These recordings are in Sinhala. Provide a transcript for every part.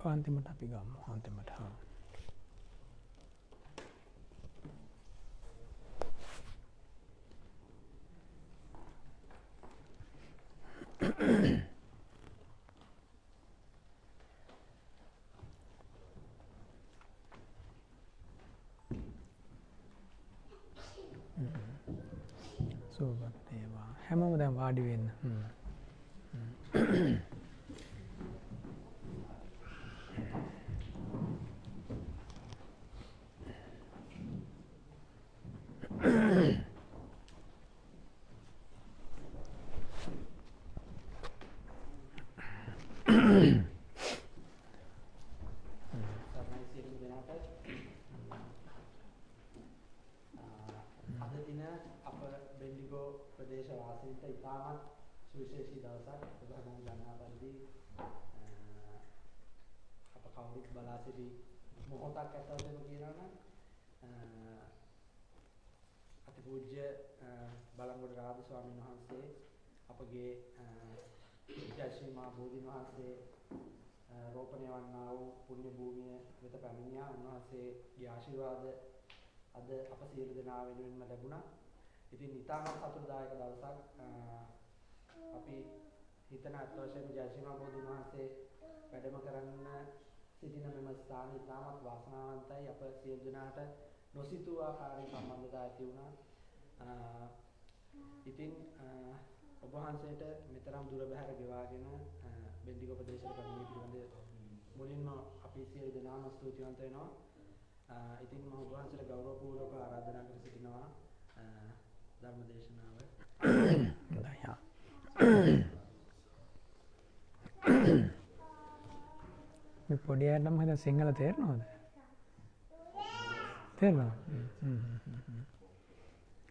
අන්තිමට අපි ගමු. අන්තිමට. සුවපත් වේවා. හැමෝම දැන් වාඩි වෙන්න. සුවිශේෂී දවසක් ප්‍රධාන ජනාධිපති අප කවුරුත් බලා සිටි මොහොතක් ඇතුළතම කියනවනම් අතිපූජ්‍ය බලංගොඩ රාජ ස්වාමීන් වහන්සේ අපගේ විද්‍යාශ්‍රී මහා බෝධීන් වහන්සේ රෝපණය වන්නා වූ පුණ්‍ය භූමිය වෙත පැමිණියා. උන්වහන්සේගේ ආශිර්වාද අද අප සියලු දෙනා වෙනුවෙන්ම ලැබුණා. ඉතින් ඉතාමත් සතුටුදායක දවසක්. අපි හිතන අත්වශයෙන් ජයශ්‍රී බෝධීන් වහන්සේ වැඩම කරන්න සිටින මෙම ස්ථානය ඉතාමත් වාසනාවන්තයි. අප සියලු දෙනාට නොසිතූ ආකාරයෙන් සම්බන්ධතා ඇති වුණා. ඉතින් ඔබ වහන්සේට මෙතරම් දුර බැහැර ගෙවාගෙන බෙන්දිගො ප්‍රදේශයට පැමිණීම පිළිබඳ මුලින්ම අපි සියලු දෙනාම ස්තුතිවන්ත වෙනවා. ඉතින් මම ඔබ වහන්සේට ගෞරවපූර්වක ආරාධනා කර සිටිනවා ධර්ම දේශනාව. මේ පොඩි අයටම හිතා සිංහල තේරෙනවද? තේරෙනවද?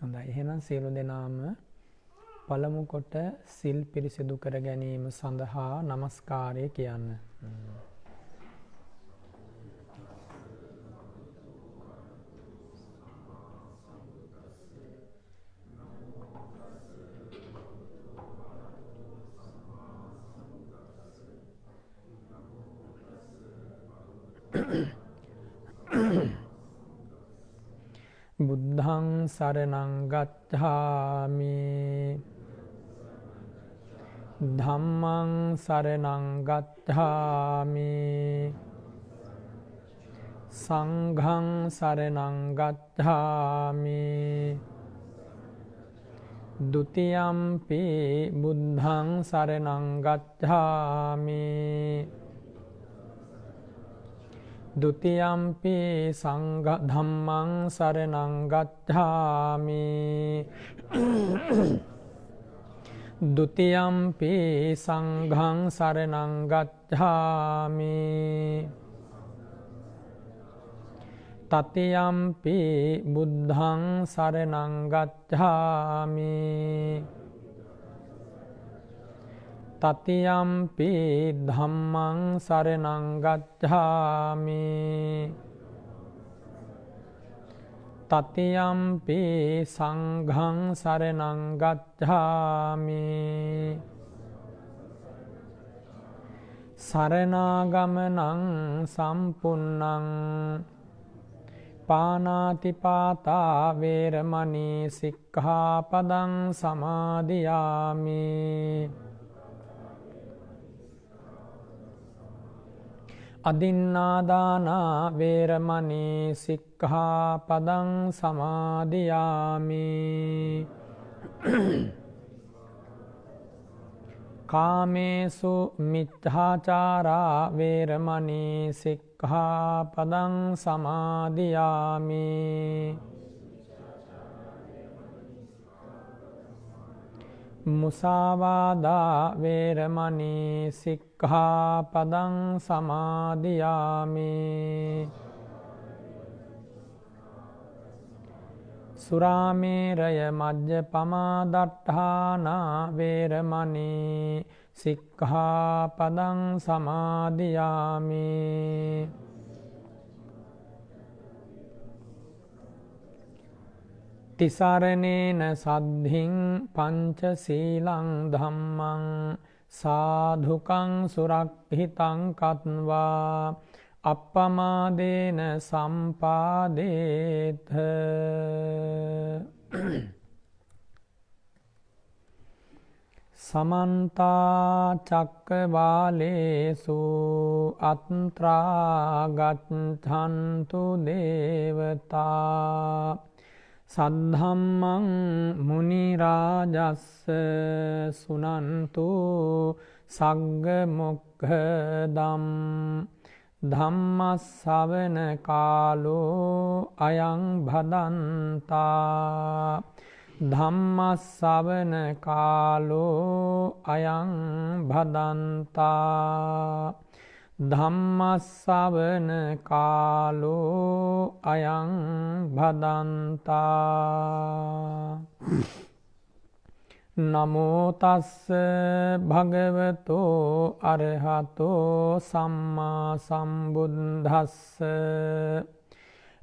හොඳයි. එහෙනම් සියලු දෙනාම පළමු කොට සිල් පිරිසිදු කර ගැනීම සඳහා নমස්කාරය කියන්න. බුද්ධං සරණං ගච්ඡාමි ධම්මං සරණං ගච්ඡාමි සංඝං සරණං ගච්ඡාමි ဒုတိယံ පි බුද්ධං සරණං ගච්ඡාමි ဒုတိယံ පි සංඝ ධම්මං සරණං ගච්ඡාමි ဒုတိယံ පි සංඝං සරණං ගච්ඡාමි တတိယံ පි බුද්ධං සරණං ගච්ඡාමි တတိယံ පි ධම්මං සරණං ගච්ඡාමි တတိယံ පි සංඝං සරණං ගච්ඡාමි ส රණාගමනං සම්පුන්නං පානාතිපාතා වේරමණී සික්ඛාපදං සමාදියාමි අදින්නාදානා වේරමණී සික්ඛාපදං සමාදියාමි කාමේසු මිච්ඡාචාරා වේරමණී සික්ඛාපදං සමාදියාමි මුසාවාදා වේරමණී සික්ඛාපදං සමාදියාමි සුරාමේරය මජ්ජපමා දට්ඨානා වේරමණී සික්ඛාපදං සමාදියාමි තිසරණේන සද්ධින් පංච සීලං ධම්මං සාධුකං සුරක්හිතං කତ୍වා අප්පමාදේන සම්පාදේත. සමන්තා චක්කවාලේසු අත්‍රා ගච්ඡන්තු දේවතා සද්ධම්මං මුනි රාජස්ස සුනන්තු සග්ග මොක්ඛදම් ධම්මස්සවන කාලෝ අයං භදන්තා ධම්මස්සවන කාලෝ අයං භදන්තා ධම්මස්සවන කාලෝ අයං භදන්තා. නමෝ තස්ස භගවතෝ අරහතෝ සම්මා සම්බුද්දස්ස.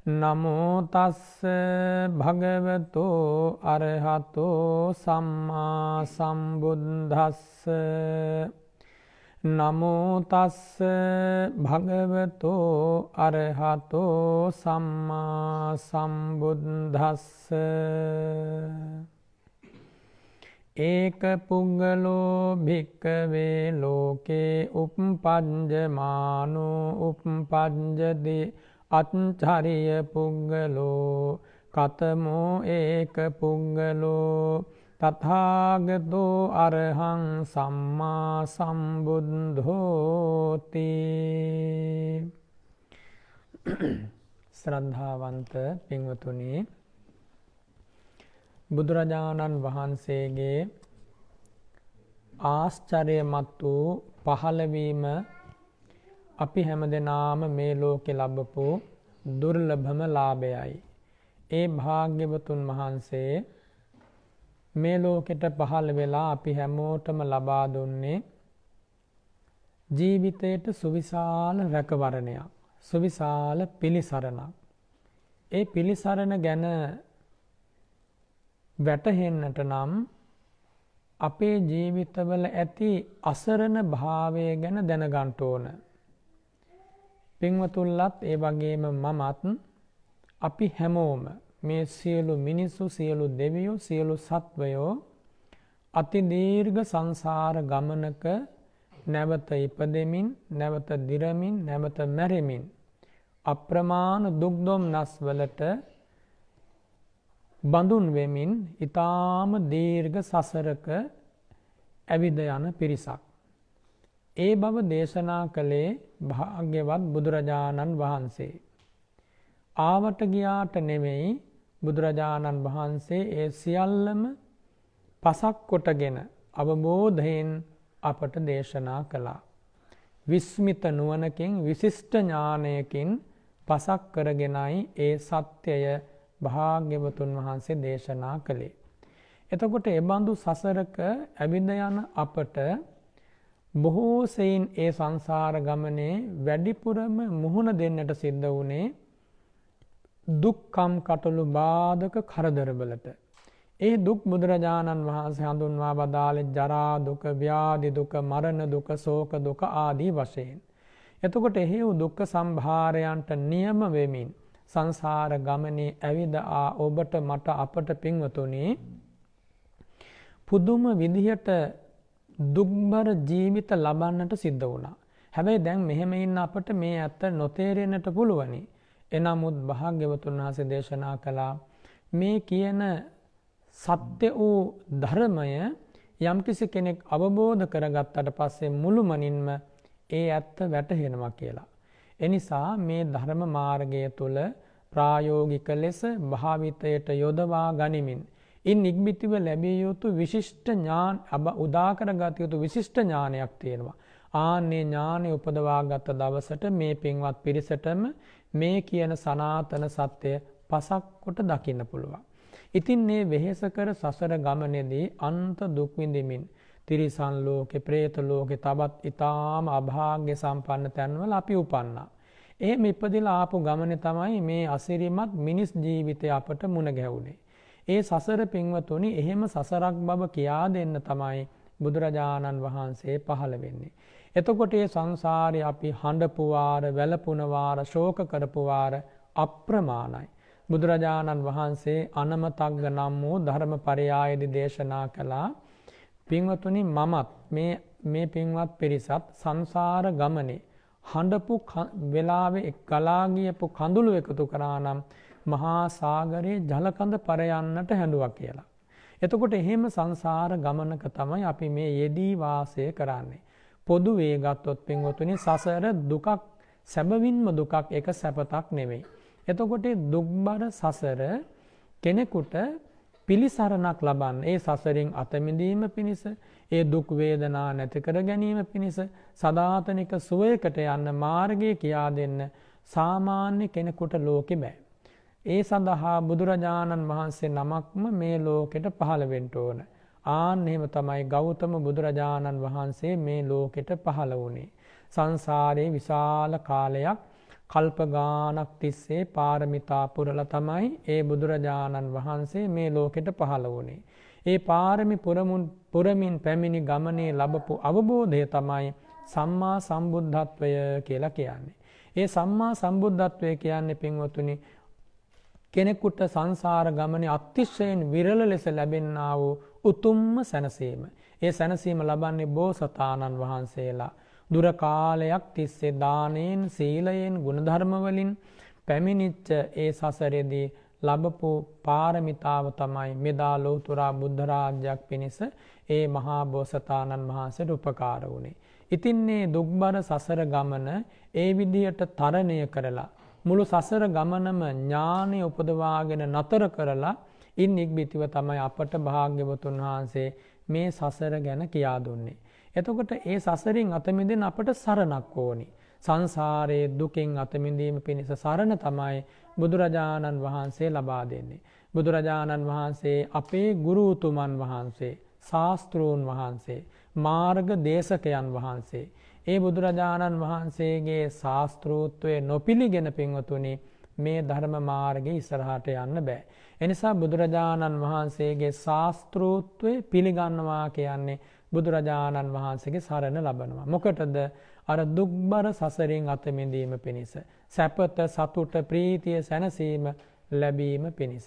නමෝ තස්ස භගවතෝ අරහතෝ සම්මා සම්බුද්දස්ස. නමෝ තස්ස භගවතෝ අරහතෝ සම්මා සම්බුද්දස්ස. ඒක පුග්ගලෝ භික්ඛවේ ලෝකේ උප්පජ්ජමානෝ උප්පජ්ජති අච්චරිය පුග්ගලෝ කතමෝ ඒක පුග්ගලෝ තථාගතෝ අරහං සම්මා සම්බුද්ධෝති. ශ්‍රද්ධාවන්ත පින්වතුනි, බුදුරජාණන් වහන්සේගේ ආශ්චර්යමත් වූ පහළවීම අපි හැමදෙනාම මේ ලෝකෙ ලබපු දුර්ලභම ලාභයයි. ඒ භාග්‍යවතුන් වහන්සේ මේ ලෝකෙට පහළ වෙලා අපි හැමෝටම ලබා දුන්නේ ජීවිතයට සුවිශාල රැකවරණයක්, සුවිශාල පිළිසරණක්. ඒ පිළිසරණ ගැන වැටහෙන්නට නම් අපේ ජීවිතවල ඇති අසරණ භාවය ගැන දැනගන්න ඕන. පින්වතුන්ලත් ඒ වගේම මමත් අපි හැමෝම මේ සියලු මිනිස්සු, සියලු දෙවියෝ, සියලු සත්වයෝ අති දීර්ඝ සංසාර ගමනක නැවත ඉපදෙමින්, නැවත දිරමින්, නැවත මැරෙමින් අප්‍රමාණ දුක් දුම්නස් වලට බඳුන් වෙමින් ඊටාම දීර්ඝ සසරක ඇවිද යන පිරිසක්. ඒ බව දේශනා කළේ භාග්‍යවත් බුදුරජාණන් වහන්සේ. ආවට ගියාට නෙමෙයි, බුදුරජාණන් වහන්සේ ඒ සියල්ලම පසක් කොටගෙන අවබෝධයෙන් අපට දේශනා කළා. විස්මිත නුවණකින්, විශිෂ්ට ඥානයකින් පසක් කරගෙනයි ඒ සත්‍යය භාග්‍යවතුන් වහන්සේ දේශනා කළේ. එතකොට ඒ බඳු සසරක ඇවිද යන අපට බොහෝ සෙයින් ඒ සංසාර ගමනේ වැඩිපුරම මුහුණ දෙන්නට සිද්ධ වුණේ දුක්ඛම් කටළු බාධක කරදරවලට. ඒ දුක් බුදුරජාණන් වහන්සේ හඳුන්වා වදාළේ ජරා දුක, ව්‍යාධි දුක, මරණ දුක, ශෝක දුක ආදී වශයෙන්. එතකොට එහෙව් දුක්ඛ සම්භාරයන්ට නියම වෙමින් සංසාර ගමනේ ඇවිද ඔබට, මට, අපට පින්වතුනි පුදුම විදිහට දුක්බර ජීවිත ලබන්නට සිද්ධ වුණා. හැබැයි දැන් මෙහෙම ඉන්න අපට මේ ඇත්ත නොතේරෙන්නට පුළුවනි. එනමුත් භාග්‍යවතුන් වහන්සේ දේශනා කළා මේ කියන සත්‍ය වූ ධර්මය යම්කිසි කෙනෙක් අවබෝධ කරගත්තට පස්සේ මුළුමනින්ම ඒ ඇත්ත වැටහෙනවා කියලා. එනිසා මේ ධර්ම මාර්ගය තුළ ප්‍රායෝගික ලෙස භාවිතයට යොදවා ගනිමින් ඉන් නිග්මිතිව ලැබිය යුතු විශිෂ්ට ඥාන උදා කරගත යුතු විශිෂ්ට ඥානයක් තියෙනවා. ආන්නේ ඥානය උපදවාගත් දවසට මේ පින්වත් පිරිසටම මේ කියන සනාතන සත්‍ය පසක් කොට දකින්න පුළුවන්. ඉතින් මේ වෙහෙසකර සසර ගමනේදී අන්ත දුක් විඳිමින් තිරිසන් ලෝකේ, പ്രേත ලෝකේ, තවත් ඊටාම අභාග්‍ය සම්පන්න තැන්වල අපි උපන්නා. එහෙම ඉපදිලා ආපු ගමනේ තමයි මේ අසිරිමත් මිනිස් ජීවිතය අපට මුණ ගැහුනේ. ඒ සසර පින්වතුනි එහෙම සසරක් බව කියා දෙන්න තමයි බුදුරජාණන් වහන්සේ පහළ වෙන්නේ. එතකොට මේ සංසාරේ අපි හඬපු වාර, වැළපුණ වාර, ශෝක කරපු වාර අප්‍රමාණයි. බුදුරජාණන් වහන්සේ අනමතග්ග නම් වූ ධර්මපරයායේදී දේශනා කළා. පින්වතුනි, මමත් මේ පින්වත් පිරිසත් සංසාර ගමනේ හඬපු වෙලාවේ ගලා ගියපු කඳුළු එකතු කරා නම් මහා සාගරයේ ජලකඳ පරයන්නට හැඬුවා කියලා. එතකොට එහෙම සංසාර ගමනක තමයි අපි මේ යෙදී වාසය කරන්නේ. පොදුවේ ගත්තොත් පින්වතුනි, සසර දුකක්, සැබවින්ම දුකක්, එක සැපතක් නෙවෙයි. එතකොට දුක්බර සසර කෙනෙකුට පිළිසරණක් ලබන්න, ඒ සසරින් අත මිදීම පිණිස, ඒ දුක් වේදනා නැති කර ගැනීම පිණිස, සදාතනික සුවයකට යන්න මාර්ගය කියා දෙන්න සාමාන්‍ය කෙනෙකුට ලෝකෙ බෑ. ඒ සඳහා බුදුරජාණන් වහන්සේ නමක්ම මේ ලෝකෙට පහළ වෙන්න ඕන. ආන් එහෙම තමයි ගෞතම බුදුරජාණන් වහන්සේ මේ ලෝකෙට පහළ වුණේ. සංසාරේ විශාල කාලයක් කල්ප ගානක් තිස්සේ පාරමිතා පුරලා තමයි ඒ බුදුරජාණන් වහන්සේ මේ ලෝකෙට පහළ වුණේ. ඒ පාරමි පුරමින් පැමිණි ගමනේ ලැබපු අවබෝධය තමයි සම්මා සම්බුද්ධත්වය කියලා කියන්නේ. ඒ සම්මා සම්බුද්ධත්වය කියන්නේ පින්වතුනි, කෙනෙකුට සංසාර ගමනේ අතිශයින් විරල ලෙස ලැබෙනා වූ උතුම්ම සැනසීම. ඒ සැනසීම ලබන්නේ බෝසතාණන් වහන්සේලා. දුර කාලයක් තිස්සේ දානයෙන්, සීලයෙන්, ගුණධර්ම වලින් පැමිණිච්ච ඒ සසරේදී ලැබපු පාරමිතාව තමයි මෙදා ලෝතුරා බුද්ධ රාජ්‍යයක් පිණිස ඒ මහා බෝසතාණන් වහන්සේට උපකාර වුණේ. ඉතින් මේ දුක්බර සසර ගමන ඒ විදියට තරණය කරලා මුළු සසර ගමනම ඥානෙ උපදවාගෙන නතර කරලා ඉන් ඉක්බිතිව තමයි අපට භාග්‍යවතුන් වහන්සේ මේ සසර ගැන කියා දුන්නේ. එතකොට ඒ සසරින් අත මිදෙන්න අපට සරණක් ඕනි. සංසාරයේ දුකින් අත මිදීම පිණිස සරණ තමයි බුදුරජාණන් වහන්සේ ලබා දෙන්නේ. බුදුරජාණන් වහන්සේ අපේ ගුරු උතුමන් වහන්සේ, ශාස්ත්‍රූන් වහන්සේ, මාර්ග දේශකයන් වහන්සේ. ඒ බුදුරජාණන් වහන්සේගේ ශාස්ත්‍රූත්වය නොපිළිගෙන පින්වතුනි මේ ධර්ම මාර්ගයේ ඉස්සරහට යන්න බෑ. එනිසා බුදුරජාණන් වහන්සේගේ ශාස්ත්‍රූත්වය පිළිගන්නවා කියන්නේ බුදුරජාණන් වහන්සේගේ සරණ ලබනවා. මොකටද? අර දුක්බර සසරින් අත මිදීම පිණිස, සැපත, සතුට, ප්‍රීතිය, සැනසීම ලැබීම පිණිස.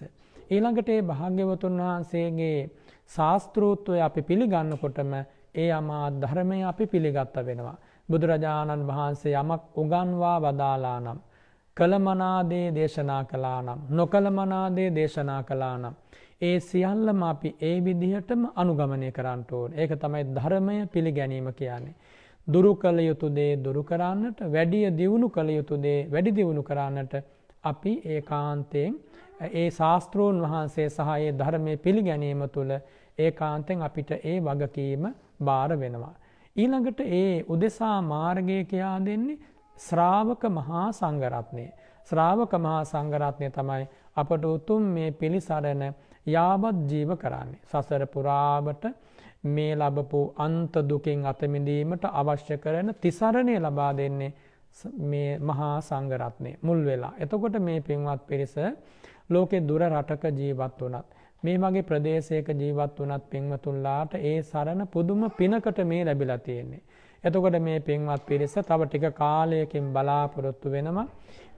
ඊළඟට ඒ භාග්‍යවතුන් වහන්සේගේ ශාස්ත්‍රූත්වය අපි පිළිගන්නකොටම ඒ අමා ධර්මය අපි පිළිගත්ත වෙනවා. බුදුරජාණන් වහන්සේ යමක් උගන්වා වදාලා නම්, කළමනා දේ දේශනා කළා නම්, නොකළමනා දේ දේශනා කළා නම්, ඒ සියල්ලම අපි ඒ විදිහටම අනුගමනය කරන්න ඕන. ඒක තමයි ධර්මය පිළිගැනීම කියන්නේ. දුරු කළ යුතු දේ දුරු කරන්නට, වැඩි දියුණු කළ යුතු දේ වැඩි දියුණු කරන්නට අපි ඒකාන්තයෙන් ඒ ශාස්ත්‍රෝන් වහන්සේ සහ ඒ ධර්මයේ පිළිගැනීම තුළ ඒකාන්තයෙන් අපිට ඒ වගකීම බාර වෙනවා. ඊළඟට ඒ උදෙසා මාර්ගය කියා දෙන්නේ ශ්‍රාවක මහා සංඝරත්නය. ශ්‍රාවක මහා සංඝරත්නය තමයි අපට උතුම් මේ පිළිසරණ යාවත් ජීව කරන්නේ. සසර පුරාවට මේ ලැබපු අන්ත දුකින් අත මිදීමට අවශ්‍ය කරන තිසරණය ලබා දෙන්නේ මේ මහා සංඝරත්නය මුල් වෙලා. එතකොට මේ පින්වත් පිරිස ලෝකේ දුර රටක ජීවත් වුණත්, මේ වගේ ප්‍රදේශයක ජීවත් වුණත් පින්වතුන්ලාට ඒ සරණ පුදුම පිනකට මේ ලැබිලා තියෙන්නේ. එතකොට මේ පින්වත් පිරිස තව ටික කාලයකින් බලාපොරොත්තු වෙනවා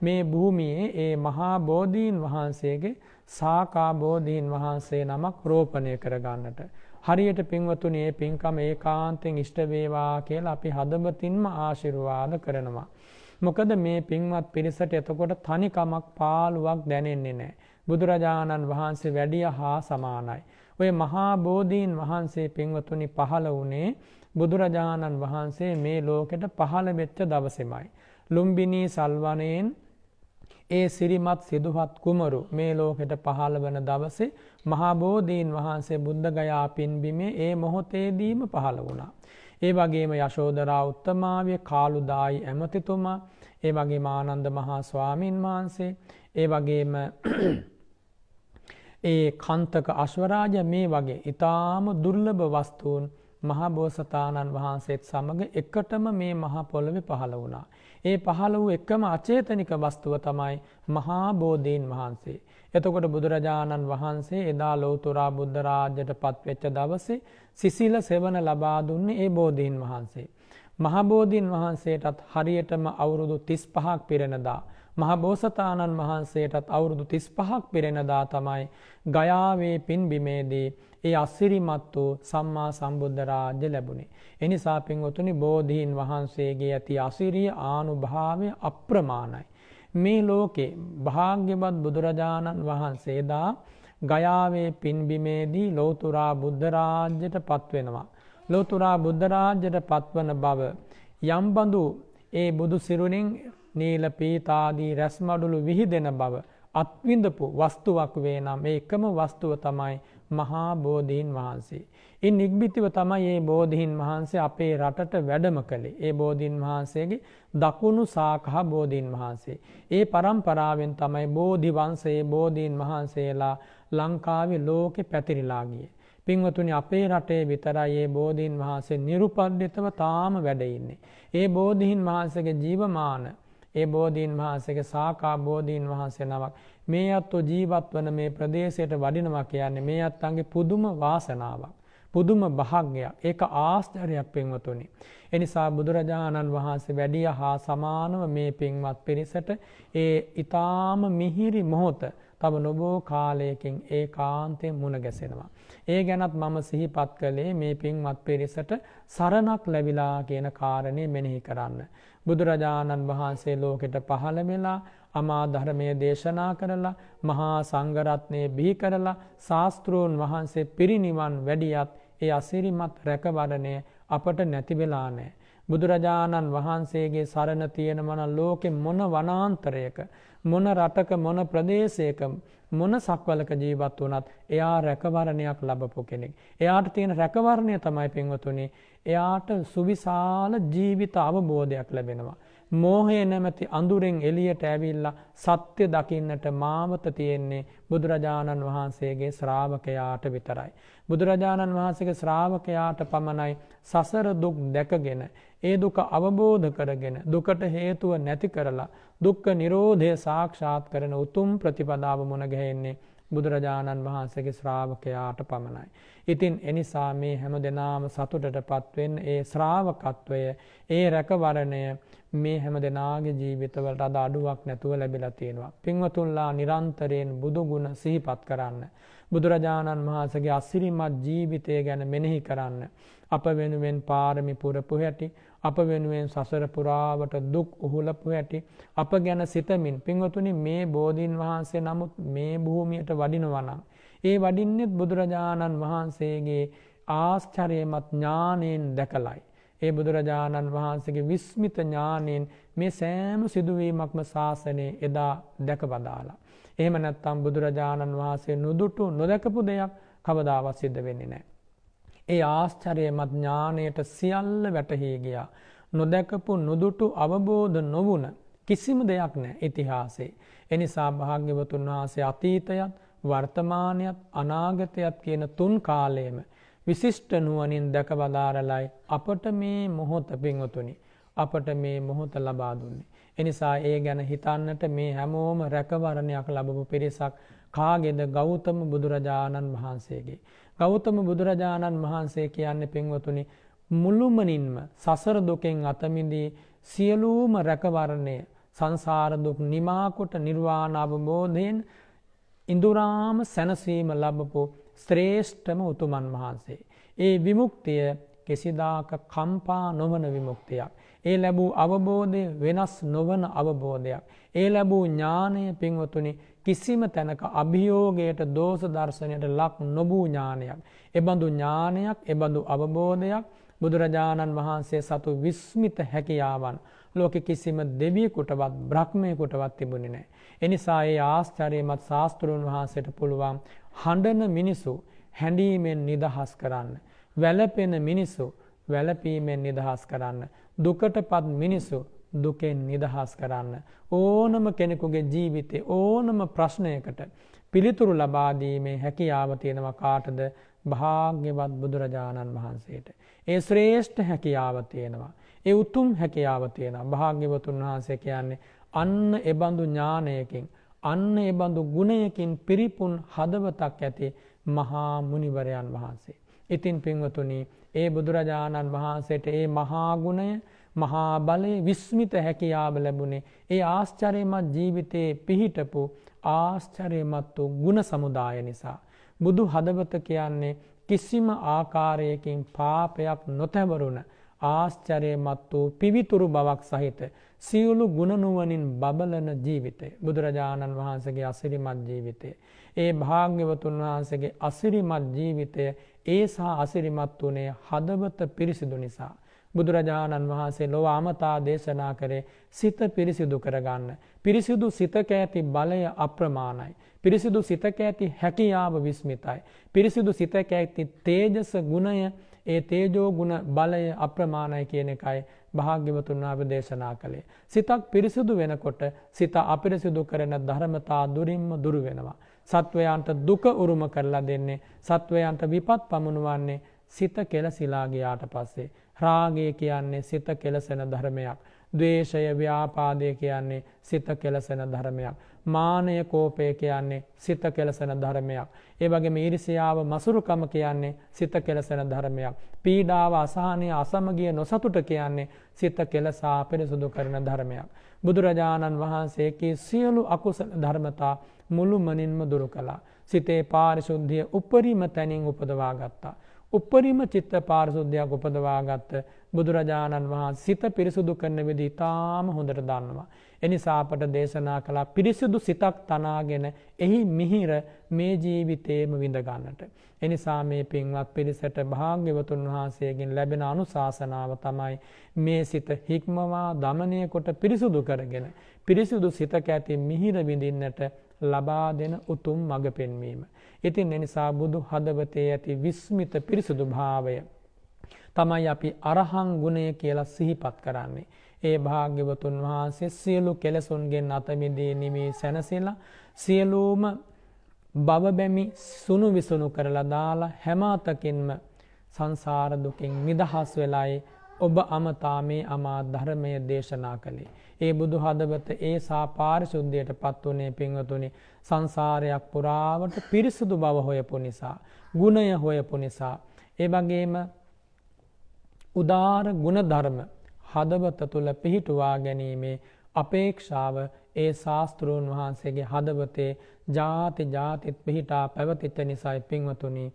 මේ භූමියේ ඒ මහා බෝධීන් වහන්සේගේ සාකා බෝධීන් වහන්සේ නමක් රෝපණය කරගන්නට. හරියට පින්වතුනි මේ පින්කම ඒකාන්තයෙන් ඉෂ්ට වේවා කියලා අපි හදවතින්ම ආශිර්වාද කරනවා. මොකද මේ පින්වත් පිරිසට එතකොට තනිකමක් පාළුවක් දැනෙන්නේ නැහැ. බුදුරජාණන් වහන්සේ වැඩිය හා සමානයි. ඔය මහා බෝධීන් වහන්සේ පින්වතුනි පහළ වුණේ බුදුරජාණන් වහන්සේ මේ ලෝකෙට පහළ වෙච්ච දවසේමයි. ලුම්බිනී සල්වනයෙන් ඒ සිරිමත් සිදුහත් කුමරු මේ ලෝකෙට පහළ වන දවසේ මහා බෝධීන් වහන්සේ බුද්ධගයා පින්බිමේ ඒ මොහොතේදීම පහළ වුණා. ඒ වගේම යශෝදරා උත්තමාවිය, කාළුදායි ඇමතිතුමා, ඒ වගේම ආනන්ද මහා ස්වාමීන් වහන්සේ, ඒ වගේම ඒ කන්තක අශ්වරාජ, මේ වගේ ඊටාම දුර්ලභ වස්තුන් මහා බෝසතාණන් වහන්සේත් සමග එකටම මේ මහා පොළොවේ පහළ වුණා. ඒ පහළ වූ එකම අචේතනික වස්තුව තමයි මහා බෝධීන් වහන්සේ. එතකොට බුදුරජාණන් වහන්සේ එදා ලෞතුරා බුද්ධ රාජ්‍යයට පත්වෙච්ච දවසේ සිසිල සෙවන ලබා දුන්නේ ඒ බෝධීන් වහන්සේ. මහා බෝධීන් වහන්සේටත් හරියටම අවුරුදු 35ක් පිරෙනදා මහා බෝසතාණන් වහන්සේටත් අවුරුදු 35ක් පිරෙනදා තමයි ගයාවේ පින්බිමේදී ඒ අසිරිමත් වූ සම්මා සම්බුද්ධ රාජ්‍ය ලැබුණේ. එනිසා පින්වතුනි බෝධීන් වහන්සේගේ ඇති අසිරිය ආනුභාවය අප්‍රමාණයි. මේ ලෝකේ භාග්‍යවත් බුදුරජාණන් වහන්සේ දා ගයාවේ පින්බිමේදී ලෞතුරා බුද්ධ රාජ්‍යයට පත්වෙනවා. ලෞතුරා බුද්ධ රාජ්‍යයට පත්වන බව යම්බඳු ඒ බුදු සිරුරින් නීල පීතාදී රැස්මඩුළු විහිදෙන බව අත්විඳපු වස්තුවක් වේ නම් මේ එකම වස්තුව තමයි මහා බෝධීන් වහන්සේ. ඉන් නිග්බිතිව තමයි මේ බෝධීන් වහන්සේ අපේ රටට වැඩම කළේ. ඒ බෝධීන් වහන්සේගේ දකුණු ශාඛා බෝධීන් වහන්සේ. ඒ පරම්පරාවෙන් තමයි බෝධි වංශයේ බෝධීන් වහන්සේලා ලංකාවේ ලෝකෙ පැතිරිලා ගියේ. පින්වතුනි අපේ රටේ විතරයි මේ බෝධීන් වහන්සේ නිරුපද්‍රිතව තාම වැඩ ඉන්නේ. ඒ බෝධීන් වහන්සේගේ ජීවමාන ඒ බෝධීන් වහන්සේගේ ශාඛා බෝධීන් වහන්සේ නමක් මේ අත්ව ජීවත් වන මේ ප්‍රදේශයට වඩිනවා කියන්නේ මේ අත්ංගේ පුදුම වාසනාවක්. පුදුම භාග්‍යයක්. ඒක ආශ්චර්යයක් පින්වතුනි. එනිසා බුදුරජාණන් වහන්සේ වැඩිය හා සමානව මේ පින්වත් පිරිසට ඒ ඊ타ම මිහිරි මොහොත තව නොබෝ කාලයකින් ඒකාන්තයෙන් මුණ ගැසෙනවා. ඒ ගැනත් මම සිහිපත් කළේ මේ පින්වත් පිරිසට සරණක් ලැබිලා කියන කාරණේ මෙනෙහි කරන්න. බුදුරජාණන් වහන්සේ ලෝකෙට පහළ වෙලා අමා ධර්මයේ දේශනා කරලා මහා සංඝරත්නය බිහි කරලා ශාස්ත්‍රූන් වහන්සේ පිරිනිවන් වැඩියත් ඒ අසිරිමත් රැකවරණය අපට නැති වෙලා නැහැ. බුදුරජාණන් වහන්සේගේ සරණ තියෙනවා නම් ලෝකෙ මොන වනාන්තරයක මොන රටක මොන ප්‍රදේශයක මොන සක්වලක ජීවත් වුණත් එයා රැකවරණයක් ලැබපු කෙනෙක්. එයාට තියෙන රැකවරණය තමයි පින්වතුනි එයාට සුවිශාල ජීවිත අවබෝධයක් ලැබෙනවා. මෝහය නැමැති අඳුරෙන් එළියට ඇවිල්ලා සත්‍ය දකින්නට මාවත තියෙන්නේ බුදුරජාණන් වහන්සේගේ ශ්‍රාවකයාට විතරයි. බුදුරජාණන් වහන්සේගේ ශ්‍රාවකයාට පමණයි සසර දුක් දැකගෙන ඒ දුක අවබෝධ කරගෙන දුකට හේතුව නැති කරලා දුක්ඛ නිරෝධය සාක්ෂාත් කරන උතුම් ප්‍රතිපදාව මුණ ගැහෙන්නේ බුදුරජාණන් වහන්සේගේ ශ්‍රාවකයාට පමණයි. ඉතින් එනිසා මේ හැම දෙනාම සතුටටපත් වෙන්න ඒ ශ්‍රාවකත්වය ඒ රැකවරණය මේ හැම දෙනාගේ ජීවිතවලට අද අඩුවක් නැතුව ලැබිලා තියෙනවා. පින්වතුන්ලා නිරන්තරයෙන් බුදු ගුණ සිහිපත් කරන්න. බුදුරජාණන් වහන්සේගේ අසිරිමත් ජීවිතය ගැන මෙනෙහි කරන්න. අප වෙනුවෙන් පාරමි පුරපු හැටි, අප වෙනුවෙන් සසර පුරාවට දුක් උහුලපු හැටි අප ගැන සිතමින් පින්වතුනි මේ බෝධීන් වහන්සේ නමුත් මේ භූමියට වඩිනවා නම් ඒ වඩින්නෙත් බුදුරජාණන් වහන්සේගේ ආශ්චර්යමත් ඥාණයෙන් දැකලයි. ඒ බුදුරජාණන් වහන්සේගේ විස්මිත ඥාණයෙන් මේ සෑම සිදුවීමක්ම ශාසනයේ එදා දැකවදාලා. එහෙම නැත්නම් බුදුරජාණන් වහන්සේ නුදුටු නොදකපු දෙයක් කවදාවත් සිද්ධ වෙන්නේ නැහැ. ඒ ආශ්චර්යමත් ඥාණයට සියල්ල වැටහි ගියා. නොදකපු නුදුටු අවබෝධ නොවුන කිසිම දෙයක් නැහැ ඉතිහාසයේ. එනිසා භාග්‍යවතුන් වහන්සේ අතීතයත් වර්තමානයත් අනාගතයත් කියන තුන් කාලයේම විශිෂ්ට නුවණින් දැකවදාරලයි අපට මේ මොහොත පින්වතුනි අපට මේ මොහොත ලබා දුන්නේ. එනිසා ඒ ගැන හිතන්නට මේ හැමෝම රැකවරණයක් ලැබපු පිරිසක් කාගේද? ගෞතම බුදුරජාණන් වහන්සේගේ. ගෞතම බුදුරජාණන් වහන්සේ කියන්නේ පින්වතුනි මුළුමනින්ම සසර දුකෙන් අත මිදී සියලුම රැකවරණය සංසාර දුක් නිමා කොට නිර්වාණ අවබෝධයෙන් ඉඳුරාම සැනසීම ලැබපු ශ්‍රේෂ්ඨම උතුමන් වහන්සේ. ඒ විමුක්තිය කිසිදාක කම්පා නොවන විමුක්තියක්. ඒ ලැබූ අවබෝධය වෙනස් නොවන අවබෝධයක්. ඒ ලැබූ ඥානය පින්වතුනි කිසිම තැනක අභියෝගයට දෝෂ දර්ශනයට ලක් නොවූ ඥානයක්. එබඳු ඥානයක්, එබඳු අවබෝධයක් බුදුරජාණන් වහන්සේ සතු විස්මිත හැකියාවන් ලෝකෙ කිසිම දෙවියෙකුටවත් බ්‍රහ්මයෙකුටවත් තිබුණේ නැහැ. එනිසා ඒ ආශ්චර්යමත් ශාස්ත්‍රඥ වහන්සේට පුළුවන් හඬන මිනිසු හැඬීමෙන් නිදහස් කරන්න. වැළපෙන මිනිසු වැළපීමෙන් නිදහස් කරන්න. දුකටපත් මිනිසු දුකෙන් නිදහස් කරන්න. ඕනම කෙනෙකුගේ ජීවිතේ ඕනම ප්‍රශ්නයකට පිළිතුරු ලබා දීමේ හැකියාව තියෙනවා කාටද? භාග්‍යවත් බුදුරජාණන් වහන්සේට. ඒ ශ්‍රේෂ්ඨ හැකියාව තියෙනවා. ඒ උතුම් හැකියාව තියෙනවා. භාග්‍යවතුන් වහන්සේ කියන්නේ අන්න එබඳු ඥානයකින් අන්න එබඳු ගුණයකින් පිරිපුන් හදවතක් ඇති මහා මුනිවරයන් වහන්සේ. ඉතින් පින්වතුනි, ඒ බුදුරජාණන් වහන්සේට ඒ මහා ගුණය, මහා බලය, විස්මිත හැකියාව ලැබුණේ ඒ ආශ්චර්යමත් ජීවිතයේ පිහිටපු ආශ්චර්යමත් වූ ගුණ සමුදාය නිසා. බුදු හදවත කියන්නේ කිසිම ආකාරයකින් පාපයක් නොතැවරුණ ආශ්චර්යමත් වූ පිවිතුරු බවක් සහිත සියලු ගුණ නුවණින් බබලන ජීවිතය. බුදුරජාණන් වහන්සේගේ අසිරිමත් ජීවිතය. ඒ භාග්‍යවතුන් වහන්සේගේ අසිරිමත් ජීවිතය ඒ සහ අසිරිමත් වුණේ හදවත පිරිසිදු නිසා. බුදුරජාණන් වහන්සේ ලොව අමතා දේශනා කරේ සිත පිරිසිදු කරගන්න. පිරිසිදු සිතක ඇති බලය අප්‍රමාණයි. පිරිසිදු සිතක ඇති හැකියාව විස්මිතයි. පිරිසිදු සිතක ඇති තේජස ගුණය, ඒ තේජෝ ගුණ බලය අප්‍රමාණයි කියන එකයි භාග්‍යවතුන් වහන්සේ දේශනා කළේ. සිතක් පිරිසිදු වෙනකොට සිත අපිරිසිදු කරන ධර්මතා දුරින්ම දුරු වෙනවා. සත්වයන්ට දුක උරුම කරලා දෙන්නේ, සත්වයන්ට විපත් පමුණුවන්නේ සිත කෙලසිලා ගියාට පස්සේ. රාගය කියන්නේ සිත කෙලසෙන ධර්මයක්. ද්වේෂය, ව්‍යාපාදය කියන්නේ සිත කෙලසෙන ධර්මයක්. මානය, කෝපය කියන්නේ සිත කෙලසෙන ධර්මයක්. ඒ වගේම ඊර්ෂ්‍යාව, මසුරුකම කියන්නේ සිත කෙලසෙන ධර්මයක්. පීඩාව, අසහනය, අසමගිය, නොසතුට කියන්නේ සිත කෙලසා පිරිසුදු කරන ධර්මයක්. බුදුරජාණන් වහන්සේගේ සියලු අකුසල ධර්මතා මුළුමනින්ම දුරු කළා. සිතේ පාරිශුද්ධිය උපරිම තැනින් උපදවා ගත්තා. උපරිම චිත්ත පාරිශුද්ධියක් උපදවාගත්ත බුදුරජාණන් වහන්සේ සිත පිරිසුදු කරන විදිහ ඉතාම හොඳට දන්නවා. එනිසා අපට දේශනා කළා පිරිසුදු සිතක් තනාගෙන එහි මිහිර මේ ජීවිතේම විඳ ගන්නට. එනිසා මේ පින්වත් පිරිසට භාග්‍යවතුන් වහන්සේගෙන් ලැබෙන අනුශාසනාව තමයි මේ සිත හික්මවා දමනය කොට පිරිසුදු කරගෙන පිරිසුදු සිතක ඇති මිහිර විඳින්නට ලබා දෙන උතුම් මඟ පෙන්වීම. ඉතින් එනිසා බුදු හදවතේ ඇති විස්මිත පිරිසුදු භාවය තමයි අපි අරහං ගුණය කියලා සිහිපත් කරන්නේ. ඒ භාග්‍යවතුන් වහන්සේ සියලු කෙලෙසුන්ගෙන් අත මිදී නිවී සැනසෙලා සියලුම භව බැමි සුණු විසුණු කරලා දාලා හැම අතකින්ම සංසාර දුකින් නිදහස් වෙලයි ඔබ අමතා මේ අමා ධර්මය දේශනා කළේ. ඒ බුදු හදවත ඒ සා පාරිශුද්ධියට පත් වුණේ පින්වතුනි සංසාරයක් පුරාවට පිරිසුදු බව හොයපු නිසා, ගුණය හොයපු නිසා, ඒ වගේම උදාර ගුණ ධර්ම හදවත තුල පිහිටුවා ගැනීමේ අපේක්ෂාව ඒ ශාස්ත්‍රෝන් වහන්සේගේ හදවතේ ජාති ජාතිත් පිහිටා පැවතිච්ච නිසායි පින්වතුනි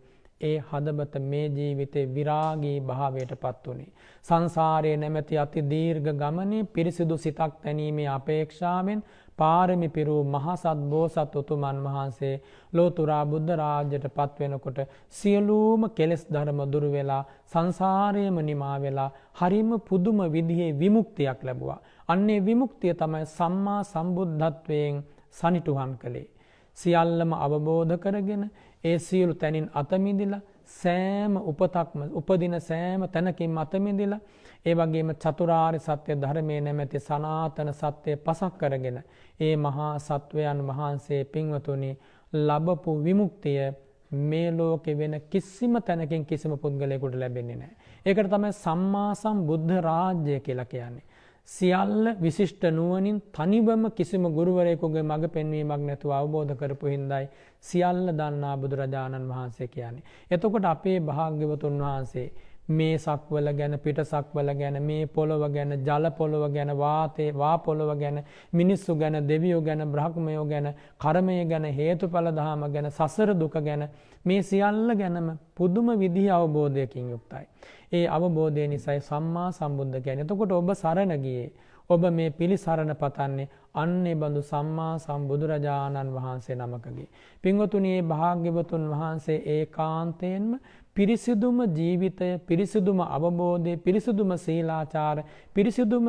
ඒ හදවත මේ ජීවිතේ විරාගී භාවයට පත් වුණේ. සංසාරයේ නැමැති අති දීර්ඝ ගමනේ පිරිසිදු සිතක් තැනීමේ අපේක්ෂාවෙන් පාරමි පිරූ මහසත් බෝසත් උතුමන් වහන්සේ ලෝතුරා බුද්ධ රාජ්‍යයට පත් වෙනකොට සියලුම කෙලෙස් ධර්ම දුරු වෙලා සංසාරයේම නිමා වෙලා හරිම පුදුම විදිහේ විමුක්තියක් ලැබුවා. අන්නේ විමුක්තිය තමයි සම්මා සම්බුද්ධත්වයෙන් සනිටුහන් කළේ. සියල්ලම අවබෝධ කරගෙන ඒ සියලු තැනින් අත මිදිලා සෑම උපතක්ම උපදින සෑම තැනකින්ම අත මිදිලා ඒ වගේම චතුරාර්ය සත්‍ය ධර්මයේ නැමැති සනාතන සත්‍ය පසක් කරගෙන ඒ මහා සත්වයන් වහන්සේ පින්වතුනි ලැබපු විමුක්තිය මේ ලෝකේ වෙන කිසිම තැනකින් කිසිම පුද්ගලයෙකුට ලැබෙන්නේ නැහැ. ඒකට තමයි සම්මා සම්බුද්ධ රාජ්‍ය කියලා කියන්නේ. සියල්ල විශිෂ්ට නුවණින් තනිවම කිසිම ගුරුවරයෙකුගේ මඟ පෙන්වීමක් නැතුව අවබෝධ කරපු හින්දායි සියල්ල දන්නා බුදුරජාණන් වහන්සේ කියන්නේ. එතකොට අපේ භාග්‍යවතුන් වහන්සේ මේ සක්වල ගැන, පිට සක්වල ගැන, මේ පොළොව ගැන, ජල පොළොව ගැන, වා පොළොව ගැන, මිනිස්සු ගැන, දෙවියෝ ගැන, බ්‍රහ්මයෝ ගැන, කර්මය ගැන, හේතුඵල ධහම ගැන, සසර දුක ගැන මේ සියල්ල ගැනම පුදුම විදිහ අවබෝධයකින් යුක්තයි. ඒ අවබෝධය නිසායි සම්මා සම්බුද්ධ කියන්නේ. එතකොට ඔබ සරණ ගියේ, ඔබ මේ පිළිසරණ පතන්නේ අන්නේ බඳු සම්මා සම්බුදුරජාණන් වහන්සේ නමකගේ. පින්වතුනි, මේ භාග්‍යවතුන් වහන්සේ ඒකාන්තයෙන්ම පිරිසිදුම ජීවිතය, පිරිසිදුම අවබෝධය, පිරිසිදුම සීලාචාර, පිරිසිදුම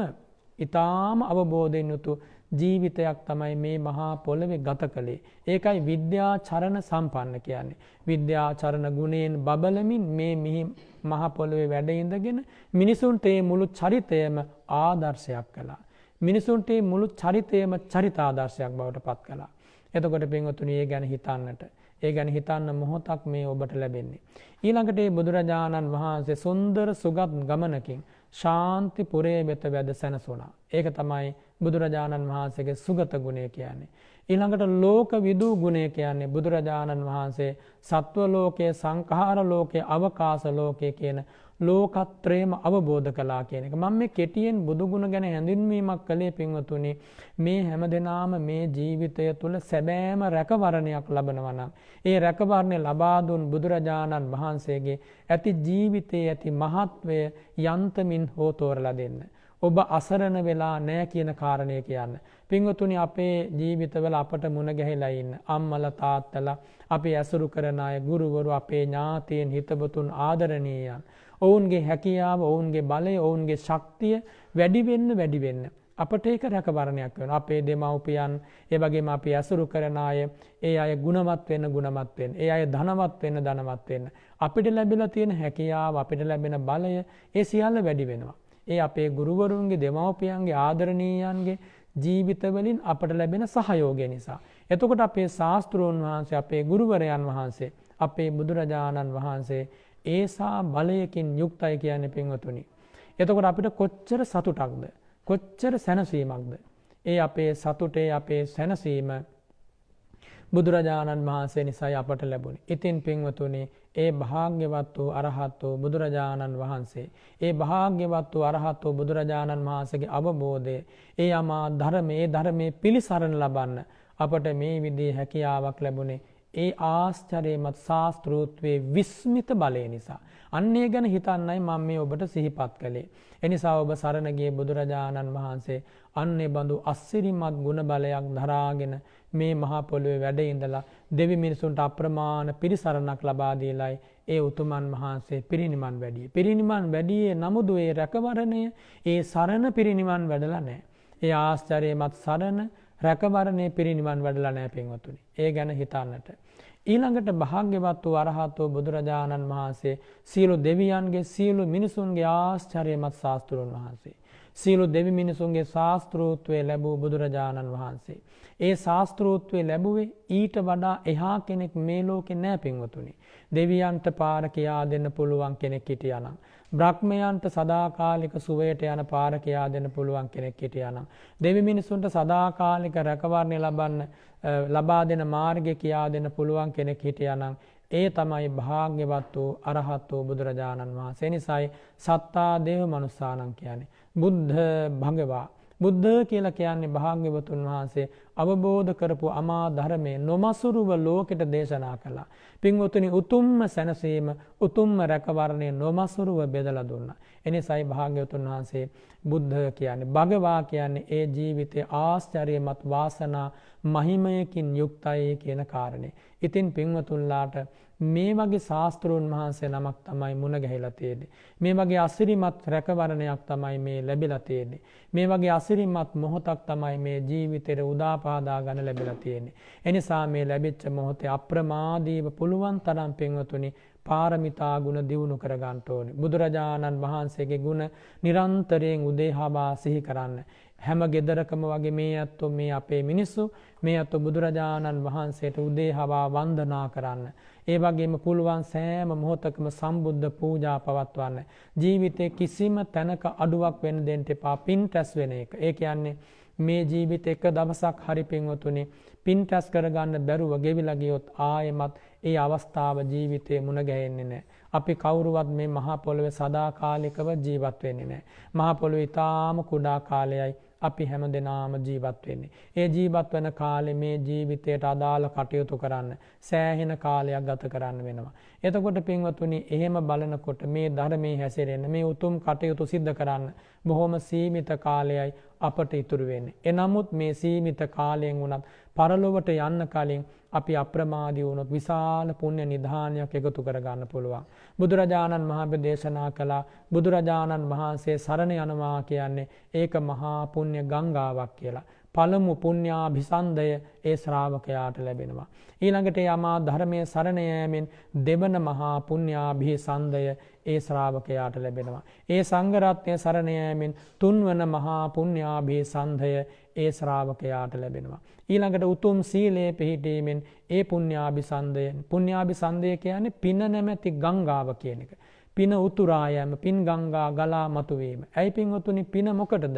ඊ타ම අවබෝධයෙන් යුතු ජීවිතයක් තමයි මේ මහා පොළවේ ගත කළේ. ඒකයි විද්‍යාචරණ සම්පන්න කියන්නේ. විද්‍යාචරණ ගුණයෙන් බබලමින් මේ මහා පොළවේ වැඩ ඉඳගෙන මිනිසුන්ට මේ මුළු චරිතයම ආදර්ශයක් කළා. මිනිසුන්ට මේ මුළු චරිතයම චරිතාදර්ශයක් බවට පත් කළා. එතකොට පින්වතුනි, ඒ ගැන හිතන්නට, ඒ ගැන හිතන්න මොහොතක් මේ ඔබට ලැබෙන්නේ. ඊළඟට මේ බුදුරජාණන් වහන්සේ සුන්දර සුගත් ගමනකින් ශාන්ති පුරේ වෙත වැද සැනසුණා. ඒක තමයි බුදුරජාණන් වහන්සේගේ සුගත ගුණය කියන්නේ. ඊළඟට ලෝක විදූ ගුණය කියන්නේ බුදුරජාණන් වහන්සේ සත්ව ලෝකයේ, සංඛාර ලෝකයේ, අවකාශ ලෝකයේ කියන ලෝකත්‍රයම අවබෝධ කළා කියන එක. මම මේ කෙටියෙන් බුදු ගුණ ගැන හැඳින්වීමක් කළේ පින්වතුනි, මේ හැමදෙනාම මේ ජීවිතය තුළ සැබෑම රැකවරණයක් ලබනවා නම් ඒ රැකවරණය ලබා දුන් බුදුරජාණන් වහන්සේගේ ඇති ජීවිතයේ ඇති මහත්වය යන්තමින් හෝ තෝරලා දෙන්න. ඔබ අසරණ වෙලා නැහැ කියන කාරණය කියන්න. පින්වතුනි, අපේ ජීවිතවල අපට මුණ ගැහිලා ඉන්න අම්මලා තාත්තලා, අපි ඇසුරු කරන අය, ගුරුවරු, අපේ ඥාතීන්, හිතවතුන්, ආදරණීයයන්, ඔවුන්ගේ හැකියාව, ඔවුන්ගේ බලය, ඔවුන්ගේ ශක්තිය වැඩි වෙන්න අපට ඒක රැකවරණයක් වෙනවා. අපේ දෙමව්පියන්, ඒ වගේම අපි ඇසුරු කරන අය, ඒ අය ගුණවත් වෙන්න, ඒ අය ධනවත් වෙන්න. අපිට ලැබිලා තියෙන හැකියාව, අපිට ලැබෙන බලය, ඒ සියල්ල වැඩි වෙනවා. ඒ අපේ ගුරුවරුන්ගේ, දෙමව්පියන්ගේ, ආදරණීයයන්ගේ ජීවිතවලින් අපට ලැබෙන සහයෝගය නිසා. එතකොට අපේ ශාස්ත්‍රෝන් වහන්සේ, අපේ ගුරුවරයන් වහන්සේ, අපේ බුදුරජාණන් වහන්සේ ඒසා බලයකින් යුක්තයි කියන්නේ පින්වතුනි. එතකොට අපිට කොච්චර සතුටක්ද, කොච්චර සැනසීමක්ද. ඒ අපේ සතුටේ, අපේ සැනසීම බුදුරජාණන් වහන්සේ නිසායි අපට ලැබුණේ. ඉතින් පින්වතුනි, ඒ භාග්‍යවත් වූ අරහත් වූ බුදුරජාණන් වහන්සේ, ඒ භාග්‍යවත් වූ අරහත් වූ බුදුරජාණන් වහන්සේගේ අවබෝධය, ඒ අමා ධර්මයේ, ධර්මයේ පිළිසරණ ලබන්න අපට මේ විදිහේ හැකියාවක් ලැබුණේ ඒ ආශ්චර්යමත් ශාස්ත්‍රූත්වයේ විස්මිත බලය නිසා. අන්නේ ගැන හිතන්නයි මම මේ ඔබට සිහිපත් කළේ. එනිසා ඔබ සරණ ගියේ බුදුරජාණන් වහන්සේ අන්නේ බඳු අස්සිරිමත් ගුණ බලයක් දරාගෙන මේ මහා පොළොවේ වැඩ ඉඳලා දෙවි මිනිසුන්ට අප්‍රමාණ පිරිසරණක් ලබා දීලයි ඒ උතුමන් වහන්සේ පිරිනිවන් වැඩියේ. පිරිනිවන් වැඩියේ නමුදු ඒ රැකවරණය, ඒ සරණ පිරිනිවන් වැඩලා නැහැ. ඒ ආශ්චර්යමත් සරණ, රැකවරණේ පිරිනිවන් වැඩලා නැහැ පින්වතුනි. ඒ ගැන හිතන්නට. ඊළඟට භාග්‍යවත් වූ අරහත් වූ බුදුරජාණන් වහන්සේ සියලු දෙවියන්ගේ, සියලු මිනිසුන්ගේ ආශ්චර්යමත් ශාස්ත්‍රූන් වහන්සේ. සියලු දෙවි මිනිසුන්ගේ ශාස්ත්‍රූත්වයේ ලැබූ බුදුරජාණන් වහන්සේ. ඒ ශාස්ත්‍රූත්වයේ ලැබුවේ ඊට වඩා එහා කෙනෙක් මේ ලෝකේ නැහැ පින්වතුනි. දෙවියන්ට පාර කියා දෙන්න පුළුවන් කෙනෙක් හිටියානම්, බ්‍රහ්මයන්ට සදාකාලික සුවයට යන පාර කියා දෙන්න පුළුවන් කෙනෙක් හිටියානම්, දෙවි මිනිසුන්ට සදාකාලික රැකවරණය ලබා දෙන මාර්ගය කියා දෙන්න පුළුවන් කෙනෙක් හිටියානම් ඒ තමයි භාග්‍යවත් වූ අරහත් වූ බුදුරජාණන් වහන්සේ. නිසායි සත්තා දේව මනුස්සානම් කියන්නේ. බුද්ධ භගවා. බුද්ධ කියලා කියන්නේ භාග්‍යවතුන් වහන්සේ අවබෝධ කරපු අමා ධර්මයේ නොමසුරුව ලෝකෙට දේශනා කළා. පින්වතුනි, උතුම්ම සැනසීම, උතුම්ම රැකවරණය නොමසුරුව බෙදලා දුන්නා. එනිසායි භාග්‍යවතුන් වහන්සේ බුද්ධ කියන්නේ, භගවා කියන්නේ ඒ ජීවිතයේ ආශ්චර්යමත් වාසනා මහිමයකින් යුක්තයි කියන කාරණේ. ඉතින් පින්වතුන්ලාට මේ වගේ ශාස්ත්‍රූන් වහන්සේ නමක් තමයි මුණ ගැහිලා තියෙන්නේ. මේ වගේ අසිරිමත් රැකවරණයක් තමයි මේ ලැබිලා තියෙන්නේ. මේ වගේ අසිරිමත් මොහොතක් තමයි මේ ජීවිතේට උදාපාදා ගන්න ලැබිලා තියෙන්නේ. එනිසා මේ ලැබිච්ච මොහොතේ අප්‍රමාදීව පුළුවන් තරම් පින්වතුනි පාරමිතා ගුණ දියුණු කර ගන්න ඕනේ. බුදුරජාණන් වහන්සේගේ ගුණ නිරන්තරයෙන් උදේහාබා සිහි කරන්න. හැම ගෙදරකම වගේ මේ ඇත්තෝ, මේ අපේ මිනිස්සු, මේ ඇත්තෝ බුදුරජාණන් වහන්සේට උදේහාබා වන්දනා කරන්න. ඒ වගේම පුළුවන් සෑම මොහොතකම සම්බුද්ධ පූජා පවත්වන්න. ජීවිතේ කිසිම තැනක අඩුවක් වෙන්න දෙන්න එපා. පින් රැස් වෙන එක. ඒ කියන්නේ මේ ජීවිතේ එක දවසක් හරි පින්වතුනි පින් රැස් කරගන්න බැරුව ගෙවිලා ගියොත් ආයෙමත් ඒ අවස්ථාව ජීවිතේ මුණ ගැහෙන්නේ නැහැ. අපි කවුරුවත් මේ මහා පොළොවේ සදාකාලිකව ජීවත් වෙන්නේ නැහැ. මහා පොළොවේ ඊටාම කුඩා කාලයයි අපි හැමදෙනාම ජීවත් වෙන්නේ. ඒ ජීවත් වෙන කාලේ මේ ජීවිතයට අදාළ කටයුතු කරන්න සෑහෙන කාලයක් ගත කරන්න වෙනවා. එතකොට පින්වතුනි, එහෙම බලනකොට මේ ධර්මයේ හැසිරෙන්න, මේ උතුම් කටයුතු සිද්ධ කරන්න බොහොම සීමිත කාලයයි අපට ඉතුරු වෙන්නේ. එනමුත් මේ සීමිත කාලයෙන් වුණත් පරලොවට යන්න කලින් අපි අප්‍රමාදී වුණොත් විශාල පුණ්‍ය නිධානයක් එකතු කරගන්න පුළුවන්. බුදුරජාණන් වහන්සේ දේශනා කළා, බුදුරජාණන් වහන්සේ සරණ යනවා කියන්නේ ඒක මහා පුණ්‍ය ගංගාවක් කියලා. පළමු පුණ්‍යාභිසන්දය ඒ ශ්‍රාවකයාට ලැබෙනවා. ඊළඟට යමා ධර්මයේ සරණ යෑමෙන් දෙවන මහා පුණ්‍යාභිසන්දය ඒ ශ්‍රාවකයාට ලැබෙනවා. ඒ සංඝ රත්නය සරණ යෑමෙන් තුන්වන මහා පුණ්‍යාභිසන්දය ඒ ශ්‍රාවකයාට ලැබෙනවා. ඊළඟට උතුම් සීලයේ පිහිටීමෙන් ඒ පුණ්‍යාභිසන්දය කියන්නේ පින නැමැති ගංගාව කියන එක. පින උතුරා යෑම, පින් ගංගා ගලා මතුවීම. ඇයි පින්වතුනි පින මොකටද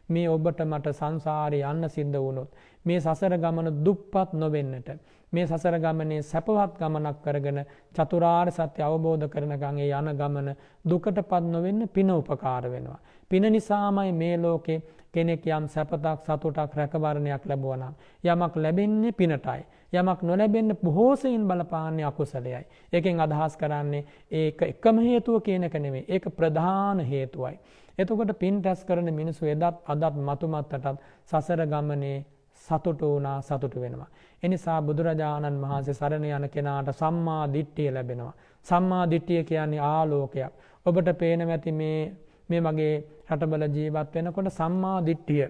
මේ ඔබට මට සංසාරේ යන්න සිද්ධ වුණොත් මේ සසර ගමන දුප්පත් නොවෙන්නට, මේ සසර ගමනේ සැපවත් ගමනක් කරගෙන චතුරාර්ය සත්‍ය අවබෝධ කරනකන් ඒ යන ගමන දුකටපත් නොවෙන්න පින උපකාර වෙනවා. පින නිසාමයි මේ ලෝකේ කෙනෙක් යම් සැපතක් සතුටක් රැකවරණයක් ලැබුවා නම් යමක් ලැබෙන්නේ පිනටයි. යමක් නොලැබෙන්න බොහෝ සෙයින් බලපාන්නේ අකුසලයයි. ඒකෙන් අදහස් කරන්නේ ඒක එකම හේතුව කියන එක නෙමෙයි. ඒක ප්‍රධාන හේතුවයි. එතකොට පින් රැස් කරන මිනිස්සු එදත් අදත් මතුමත්තටත් සසර ගමනේ සතුටු වුණා, සතුටු වෙනවා. එනිසා බුදුරජාණන් වහන්සේ සරණ යන කෙනාට සම්මා දිට්ඨිය ලැබෙනවා. සම්මා දිට්ඨිය කියන්නේ ආලෝකයක්. ඔබට පේනවා ඇති මේ වගේ රටබල ජීවත් වෙනකොට සම්මා දිට්ඨිය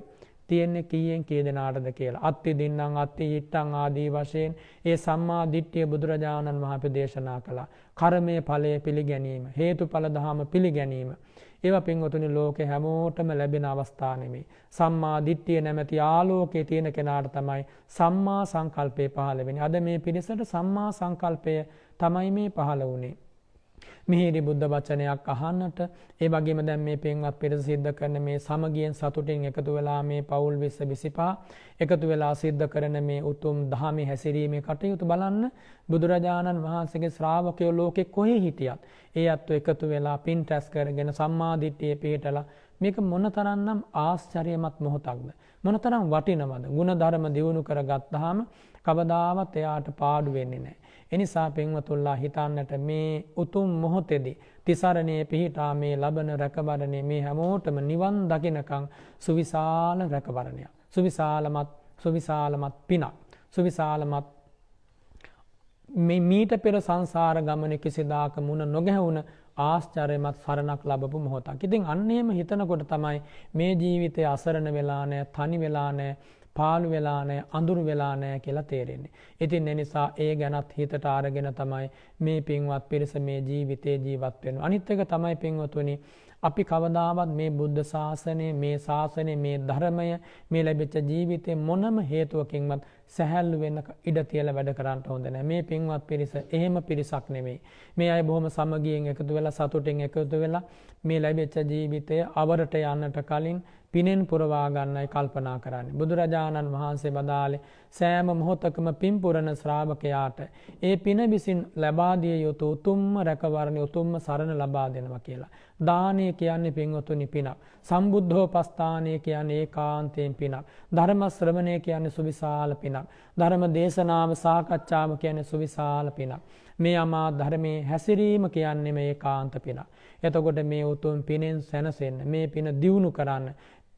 තියෙන්නේ කීයෙන් කී දෙනාටද කියලා. අත්ති දින්නම් අත්ති හිට්ටං ආදී වශයෙන් ඒ සම්මා දිට්ඨිය බුදුරජාණන් වහන්සේ දේශනා කළා. කර්මයේ ඵලය පිළිගැනීම, හේතුඵල ධහම පිළිගැනීම. ඒවා පින්වතුනි ලෝකේ හැමෝටම ලැබෙන අවස්ථා නෙමෙයි. සම්මා දිට්ඨිය නැමැති ආලෝකයේ තියෙන කෙනාට තමයි සම්මා සංකල්පය පහළ වෙන්නේ. අද මේ පිරිසට සම්මා සංකල්පය තමයි මේ පහළ වුණේ. මිහිරි බුද්ධ වචනයක් අහන්නට, ඒ වගේම දැන් මේ පින්වත් පිරිස සිද්ධ කරන මේ සමගියෙන් සතුටින් එකතු වෙලා මේ පවුල් 25 එකතු වෙලා සිද්ධ කරන මේ උතුම් ධහමේ හැසිරීමේ කටයුතු බලන්න. බුදුරජාණන් වහන්සේගේ ශ්‍රාවකයෝ ලෝකෙ කොහේ හිටියත් ඒ අත්ව එකතු වෙලා පින් රැස් කරගෙන සම්මා දිට්ඨිය පිහිටලා මේක මොනතරම්නම් ආශ්චර්යමත් මොහොතක්ද, මොනතරම් වටිනවද. ගුණ ධර්ම දියුණු කරගත්තාම කවදාවත් එයාට පාඩු වෙන්නේ නැහැ. එනිසා පින්වතුන්ලා හිතන්නට මේ උතුම් මොහොතේදී තිසරණේ පිහිටා මේ ලබන රැකවරණේ මේ හැමෝටම නිවන් දකින්නකම් සුවිශාල රැකවරණයක්, සුවිශාලමත් පිනක්, සුවිශාලමත් මේ මීට පෙර සංසාර ගමනේ කිසිදාක මුණ නොගැහුණ ආශ්චර්යමත් සරණක් ලැබපු මොහොතක්. ඉතින් අන්න එහෙම හිතනකොට තමයි මේ ජීවිතය අසරණ වෙලා නැහැ, තනි වෙලා නැහැ, පාළු වෙලා නැහැ, අඳුරු වෙලා නැහැ කියලා තේරෙන්නේ. ඉතින් ඒ නිසා ඒ ගැනත් හිතට අරගෙන තමයි මේ පින්වත් පිරිස මේ ජීවිතේ ජීවත් වෙන්නේ. අනිත් එක තමයි පින්වතුනි අපි කවදාවත් මේ බුද්ධ ශාසනය, මේ ශාසනය, මේ ධර්මය, මේ ලැබිච්ච ජීවිතේ මොනම හේතුවකින්වත් සැහැල්ලු වෙන්න ඉඩ තියලා වැඩ කරන්න හොඳ නැහැ. මේ පින්වත් පිරිස එහෙම පිරිසක් නෙමෙයි. මේ අය බොහොම සමගියෙන් එකතු වෙලා සතුටින් එකතු වෙලා මේ ලැබිච්ච ජීවිතය අවරට යන්නට කලින් පිනෙන් පුරවා ගන්නයි කල්පනා කරන්නේ. බුදුරජාණන් වහන්සේ වදාළේ සෑම මොහොතකම පින් පුරන ශ්‍රාවකයාට ඒ පින විසින් ලබා දිය යුතු උතුම්ම රැකවරණ, උතුම්ම සරණ ලබා දෙනවා කියලා. දානය කියන්නේ පින්වතුනි පිනක්. සම්බුද්ධෝපස්ථානය කියන්නේ ඒකාන්තයෙන් පිනක්. ධර්ම ශ්‍රවණය කියන්නේ සුවිශාල පිනක්. ධර්ම දේශනාව සාකච්ඡාව කියන්නේ සුවිශාල පිනක්. මේ අමා ධර්මයේ හැසිරීම කියන්නේ මේ ඒකාන්ත පිනක්. එතකොට මේ උතුම් පිනෙන් සැනසෙන්න, මේ පින දියුණු කරන්න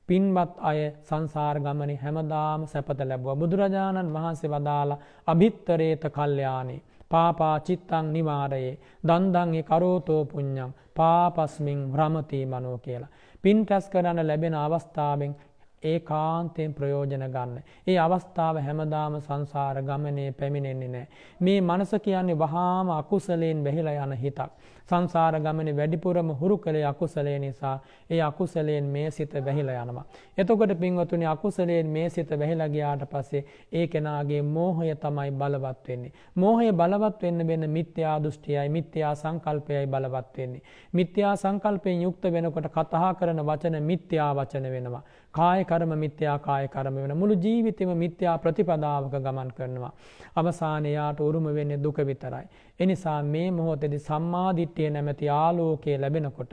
පින්වත් අය සංසාර ගමනේ හැමදාම සැපත ලැබුවා. බුදුරජාණන් වහන්සේ වදාලා අභිත්තරේත කල්යාණේ පාපා චිත්තං නිවාරයේ දන්දං කරෝතෝ පුඤ්ඤං පාපස්මින් රමති මනෝ කියලා. පින් රැස් කරන්න ලැබෙන අවස්ථාවෙන් ඒකාන්තයෙන් ප්‍රයෝජන ගන්න. ඒ අවස්ථාව හැමදාම සංසාර ගමනේ පැමිණෙන්නේ නැහැ. මේ මනස කියන්නේ වහාම අකුසලයෙන් වැහිලා යන හිතක්. සංසාර ගමනේ වැඩිපුරම හුරු කළේ අකුසලයේ නිසා ඒ අකුසලයෙන් මේ සිත වැහිලා යනවා. එතකොට පින්වතුනි අකුසලයෙන් මේ සිත වැහිලා ගියාට පස්සේ ඒ කෙනාගේ මෝහය තමයි බලවත් වෙන්නේ. මෝහය බලවත් වෙන්න මිත්‍යා දෘෂ්ටියයි, මිත්‍යා සංකල්පයයි බලවත් වෙන්නේ. මිත්‍යා සංකල්පයෙන් යුක්ත වෙනකොට කතා කරන වචන මිත්‍යා වචන වෙනවා. කාය කර්ම මිත්‍යා කාය කර්ම වෙන මුළු ජීවිතේම මිත්‍යා ප්‍රතිපදාවක ගමන් කරනවා. අවසානයේ යාට උරුම වෙන්නේ දුක විතරයි. එනිසා මේ මොහොතේදී සම්මා දිට්ඨිය නැමැති ආලෝකය ලැබෙනකොට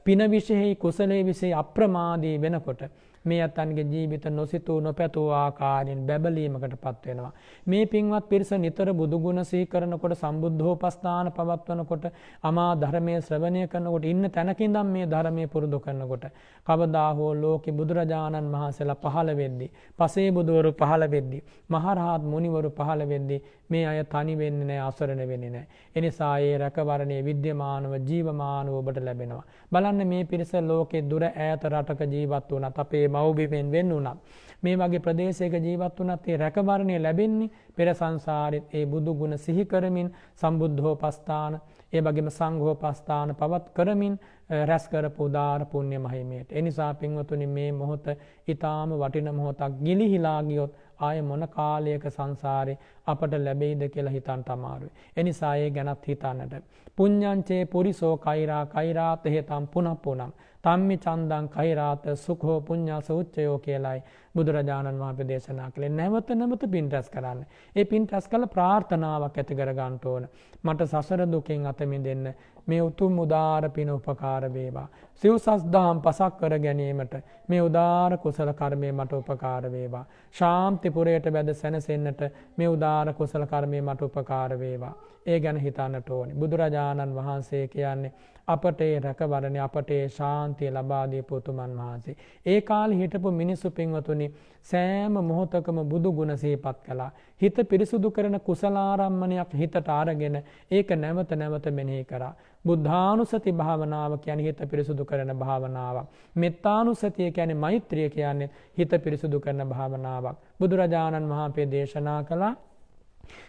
පින විශේෂයි කුසලයේ විශේෂයි අප්‍රමාදී වෙනකොට මේ අතන්ගේ ජීවිත නොසිතූ නොපැතූ ආකාරයෙන් බැබලීමකටපත් වෙනවා. මේ පින්වත් පිරිස නිතර බුදු ගුණ සිහි කරනකොට, සම්බුද්ධෝපස්ථාන පවත්වනකොට, අමා ධර්මයේ ශ්‍රවණය කරනකොට, ඉන්න තැනකින්දම් මේ ධර්මයේ පුරුදු කරනකොට කවදා හෝ ලෝකේ බුදුරජාණන් වහන්සේලා පහළ වෙද්දී, පසේ බුදවරු පහළ වෙද්දී, මහරහත් මුනිවරු පහළ වෙද්දී මේ අය තනි වෙන්නේ නැහැ, අසරණ වෙන්නේ නැහැ. එනිසා ඒ රැකවරණයේ විද්‍යමානව ජීවමානව ඔබට ලැබෙනවා. බලන්න මේ පිරිස ලෝකේ දුර ඈත රටක ජීවත් වුණත්, අපේ මව්බිමෙන් වෙන් වුණත් මේ වගේ ප්‍රදේශයක ජීවත් වුණත් ඒ රැකවරණය ලැබෙන්නේ පෙර සංසාරෙත් ඒ බුදු ගුණ සිහි කරමින් සම්බුද්ධෝපස්ථාන ඒ වගේම සංඝෝපස්ථාන පවත් කරමින් රැස් කරපු උදාර පුණ්‍ය මහිමයට. ඒ නිසා පින්වතුනි මේ මොහොත ඊටාම වටින මොහොතක් ගිලිහිලා ගියොත් ආය මොන කාලයක සංසාරේ අපට ලැබෙයිද කියලා හිතන්න අමාරුයි. ඒ නිසා ඒ ගැනත් හිතන්නට. පුඤ්ඤංචේ පුරිසෝ කෛරා කෛරාත හේතම් පුනප්පුනම් තම්මි චන්දං කෛරාත සුඛෝ පුඤ්ඤස උච්චයෝ කියලායි බුදුරජාණන් වහන්සේ දේශනා කළේ. නැවත නැවත පින් රැස් කරන්න. ඒ පින් රැස් කළ ප්‍රාර්ථනාවක් ඇති කර ගන්න ඕන. මට සසර දුකෙන් අත මිදෙන්න මේ උතුම් උදාර පින උපකාර වේවා. සිව්සස් දහම් පසක් කර ගැනීමට මේ උදාර කුසල කර්මය මට උපකාර වේවා. ශාන්තිපුරයට බැද සැනසෙන්නට මේ උදාර කුසල කර්මය මට උපකාර වේවා. ඒ ගැන හිතන්නට ඕනේ. බුදුරජාණන් වහන්සේ කියන්නේ අපට ඒ රැකවරණය අපට ඒ ශාන්තිය ලබා දීපු උතුමන් වහන්සේ. ඒ කාලේ හිටපු මිනිස්සු පින්වතුනි සෑම මොහොතකම බුදු ගුණ සිහිපත් කළා. හිත පිරිසුදු කරන කුසලාරම්මණයක් හිතට අරගෙන ඒක නැවත නැවත මෙනෙහි කරා. බුද්ධානුසති භාවනාව කියන්නේ හිත පිරිසුදු කරන භාවනාවක්. මෙත්තානුසතිය කියන්නේ මෛත්‍රිය කියන්නේ හිත පිරිසුදු කරන භාවනාවක්. බුදුරජාණන් වහන්සේ දේශනා කළා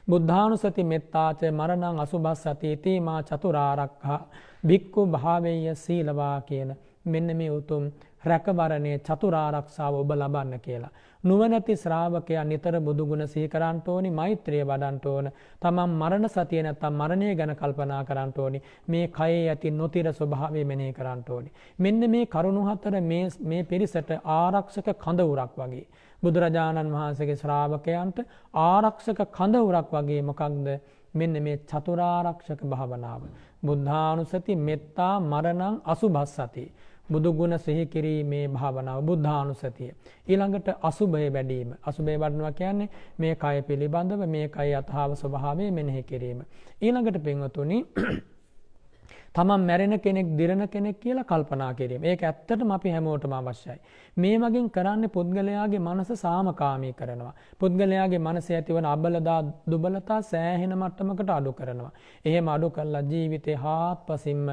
බුද්ධානුසති මෙත්තාච මරණං අසුභස්සති තීමා චතුරාරක්ඛා භික්ඛු භාවේය සීලවා කියන මෙන්න මේ උතුම් රැකවරණේ චතුරාරක්ෂාව ඔබ ලබන්න කියලා. නුවණැති ශ්‍රාවකයා නිතර බුදු ගුණ සිහි කරන්න ඕනි, මෛත්‍රිය වඩන්න ඕන. තමන් මරණ සතිය නැත්තම් මරණය ගැන කල්පනා කරන්න ඕනි. මේ කයේ ඇති නොතිර ස්වභාවය මෙනෙහි කරන්න ඕනි. මෙන්න මේ කරුණු හතර මේ පිරිසට ආරක්ෂක කඳවුරක් වගේ. බුදුරජාණන් වහන්සේගේ ශ්‍රාවකයන්ට ආරක්ෂක කඳවුරක් වගේ මොකක්ද? මෙන්න මේ චතුරාරක්ෂක භාවනාව. බුද්ධානුසති මෙත්තා මරණං අසුභස්සති. බුදු ගුණ සිහි කිරීමේ භාවනාව බුද්ධානුසතිය. ඊළඟට අසුභය වැඩිම. අසුභය වඩනවා කියන්නේ මේ කය පිළිබඳව මේ කය යථාව ස්වභාවය මෙනෙහි කිරීම. ඊළඟට පින්වතුනි තමන් මැරෙන කෙනෙක් දිරණ කෙනෙක් කියලා කල්පනා කිරීම. ඒක ඇත්තටම අපි හැමෝටම අවශ්‍යයි. මේ වගේ කරන්නේ පුද්ගලයාගේ මනස සාමකාමී කරනවා. පුද්ගලයාගේ මනසේ ඇතිවන අබලදා දුබලතා සෑහෙන මට්ටමකට අඩු කරනවා. එහෙම අඩු කළා ජීවිතේ හාත්පසින්ම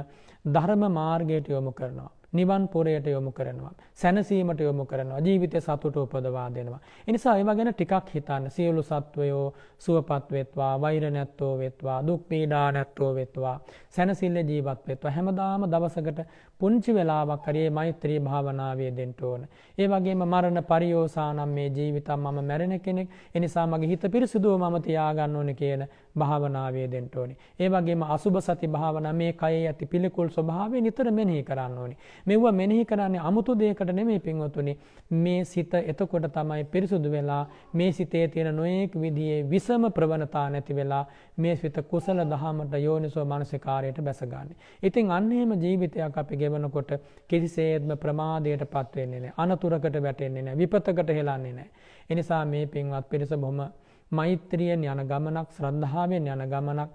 ධර්ම මාර්ගයට යොමු කරනවා. නිවන් පුරයට යොමු කරනවා. සැනසීමට යොමු කරනවා. ජීවිතේ සතුට උපදවා දෙනවා. ඒ නිසා ඒව ගැන ටිකක් හිතන්න. සියලු සත්වයෝ සුවපත් වෙත්වා, වෛර නැත්තෝ වෙත්වා, දුක් පීඩා නැත්තෝ වෙත්වා, සැනසille ජීවත් වෙත්වා. හැමදාම දවසකට පුංචි වෙලාවක් හරි මේ මෛත්‍රී භාවනාවේ දෙන්න ඕන. ඒ වගේම මරණ පරියෝසානම් මේ ජීවිතම් මම මැරෙන කෙනෙක්. ඒ නිසා මගේ හිත පිරිසුදුව මම තියාගන්න ඕනේ කියන භාවනාවේ දෙන්න ඕනේ. ඒ වගේම අසුභ සති භාවනා මේ කයේ ඇති පිළිකුල් ස්වභාවය නිතර මෙනෙහි කරන්න ඕනේ. මෙවුවා මෙනෙහි කරන්නේ 아무තු දෙයකට නෙමෙයි පින්වතුනි. මේ සිත එතකොට තමයි පිරිසුදු වෙලා මේ සිතේ තියෙන නොයෙක් විදිහේ විසම ප්‍රවණතා නැති වෙලා මේ සිත කුසල දහමට යෝනිසෝ මානසිකාරයට බැසගන්නේ. ඉතින් අන්න එහෙම ජීවිතයක් අපි ගෙවනකොට කිසිසේත්ම ප්‍රමාදයටපත් වෙන්නේ නැහැ. අනතුරකට වැටෙන්නේ නැහැ. විපතකට හෙලන්නේ නැහැ. ඒ නිසා මේ පින්වත් පිරිස බොහොම මෛත්‍රියෙන් යන ගමනක්, ශ්‍රද්ධාවෙන් යන ගමනක්,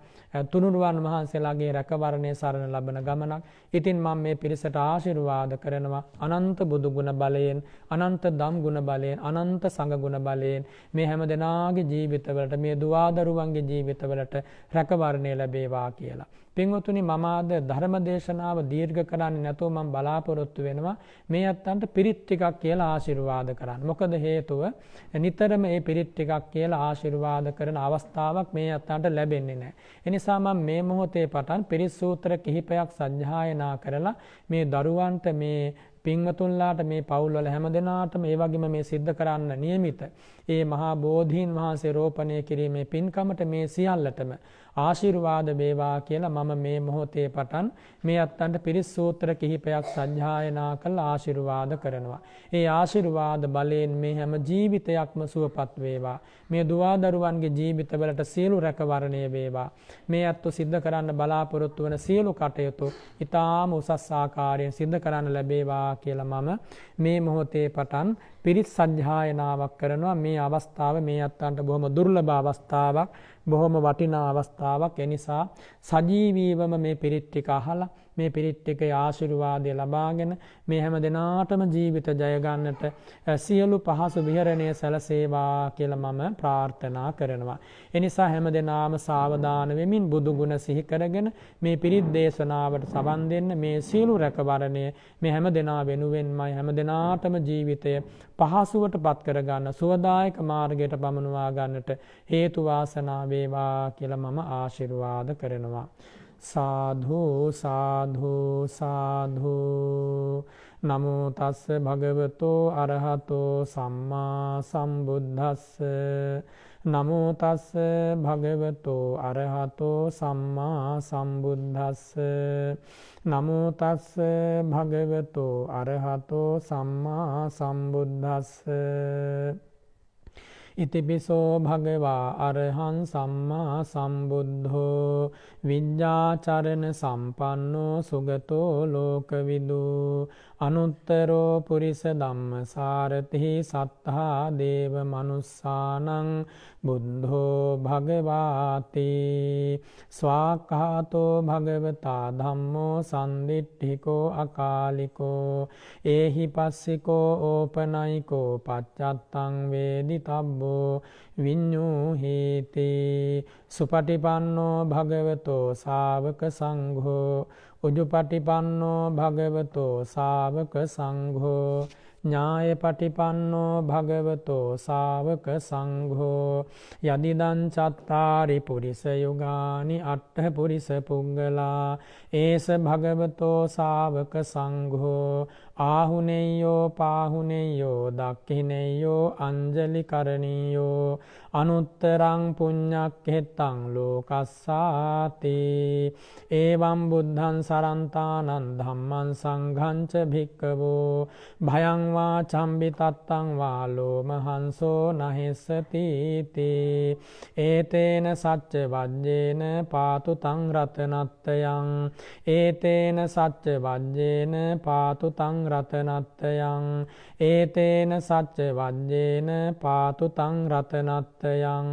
තුනුරුවන් වහන්සේලාගේ රැකවරණය සරණ ලබන ගමනක්. ඉතින් මම මේ පිරිසට ආශිර්වාද කරනවා අනන්ත බුදු ගුණ බලයෙන්, අනන්ත ධම් ගුණ බලයෙන්, අනන්ත සංඝ ගුණ බලයෙන් මේ හැම දෙනාගේ ජීවිතවලට, මේ දුවදරුවන්ගේ ජීවිතවලට රැකවරණය ලැබේවා කියලා. පින්වතුනි මම අද ධර්ම දේශනාව දීර්ඝ කරන්නේ නැතුව මම බලාපොරොත්තු වෙනවා මේ අත්තන්ට පිරිත් ටිකක් කියලා ආශිර්වාද කරන්න. මොකද හේතුව නිතරම මේ පිරිත් ටිකක් කියලා ආශිර්වාද කරන අවස්ථාවක් මේ අත්තන්ට ලැබෙන්නේ නැහැ. ඒ නිසා මම මේ මොහොතේ පටන් පිරිත් සූත්‍ර කිහිපයක් සජ්ජායනා කරලා මේ දරුවන්ට මේ පින්වතුන්ලාට මේ පවුල්වල හැමදෙනාටම ඒ වගේම මේ සිද්ධ කරන්න නියමිත ඒ මහා බෝධීන් වහන්සේ රෝපණය කිරීමේ පින්කමට මේ සියල්ලටම ආශිර්වාද වේවා කියලා මම මේ මොහොතේ පටන් මේ අත්තන්ට පිරිත් සූත්‍ර කිහිපයක් සජ්ජායනා කරලා ආශිර්වාද කරනවා. ඒ ආශිර්වාද බලයෙන් මේ හැම ජීවිතයක්ම සුවපත් වේවා. මේ දුවදරුවන්ගේ ජීවිතවලට සියලු රැකවරණය වේවා. මේ අත්තු සිද්ධ කරන්න බලාපොරොත්තු වන සියලු කටයුතු ඊටාම උසස් ආකාරයෙන් සිද්ධ කරන්න ලැබේවා කියලා මම මේ මොහොතේ පටන් පිරිත් සජ්ජායනාවක් කරනවා. මේ අවස්ථාව මේ අත්තන්ට බොහොම දුර්ලභ අවස්ථාවක්, බොහොම වටිනා අවස්ථාවක්. ඒ නිසා සජීවීවම මේ පිරිත් ටික අහලා මේ පිරිත් ටිකේ ආශිර්වාදය ලබාගෙන මේ හැම දිනාටම ජීවිත ජය ගන්නට සියලු පහසු විහරණය සැලසේවා කියලා මම ප්‍රාර්ථනා කරනවා. ඒ නිසා හැම දිනාම සාවධාන වෙමින් බුදු ගුණ සිහි කරගෙන මේ පිරිත් දේශනාවට සවන් දෙන්න. මේ සියලු රැකවරණය මේ හැම දිනා වෙනුවෙන්මයි හැම දිනාටම ජීවිතය පහසුවට පත් කර ගන්න, සුවදායක මාර්ගයට පමුණවා ගන්නට හේතු වාසනා වේවා කියලා මම ආශිර්වාද කරනවා. සාධු සාධු සාධු. නමෝ තස්ස භගවතෝ අරහතෝ සම්මා සම්බුද්දස්ස. නමෝ තස්ස භගවතෝ අරහතෝ සම්මා සම්බුද්දස්ස. නමෝ තස්ස භගවතෝ අරහතෝ සම්මා සම්බුද්දස්ස. ඉතිපිසෝ භගවා අරහං සම්මා සම්බුද්ධෝ විඤ්ඤාචරණ සම්පන්නෝ සුගතෝ ලෝකවිදු අනුත්තරෝ පුරිස ධම්මසාරති සත්තා දේව මනුස්සානං බුද්ධෝ භගවාති ස්වාක්ඛාතෝ භගවතා ධම්මෝ සම්දිට්ඨිකෝ අකාලිකෝ ඒහි පස්සිකෝ ඕපනයිකෝ පච්චත්තං වේදිතබ්බෝ විඤ්ඤූහීති සුපටිපන්නෝ භගවතෝ ශාවක සංඝෝ උජුපටිපන්නෝ භගවතෝ ශාවක සංඝෝ ඥායපටිපන්නෝ භගවතෝ ශාවක සංඝෝ යදිදං චත්තාරි පුරිස යුගානි අට්ඨ පුරිස පුග්ගලා ඒස භගවතෝ ශාවක සංඝෝ ආහුනේයෝ පාහුනේයෝ දක්ඛිනේයෝ අංජලි කරණීයෝ අනුත්තරං පුඤ්ඤක්ඛෙත්තං ලෝකස්සාති එවං බුද්ධං සරන්තානං ධම්මං සංඝං ච භික්ඛවෝ භයං වා චම්බි තත්තං වා ලෝමහංසෝ නහෙස්සති තී ඒතේන සච්ච වජ්ජේන පාතු තං රතනත්තයං ඒතේන සච්ච වජ්ජේන පාතු තං රතනත්තයං ඒතේන සච්ච වජ්ජේන පාතු තං රතනත්තයං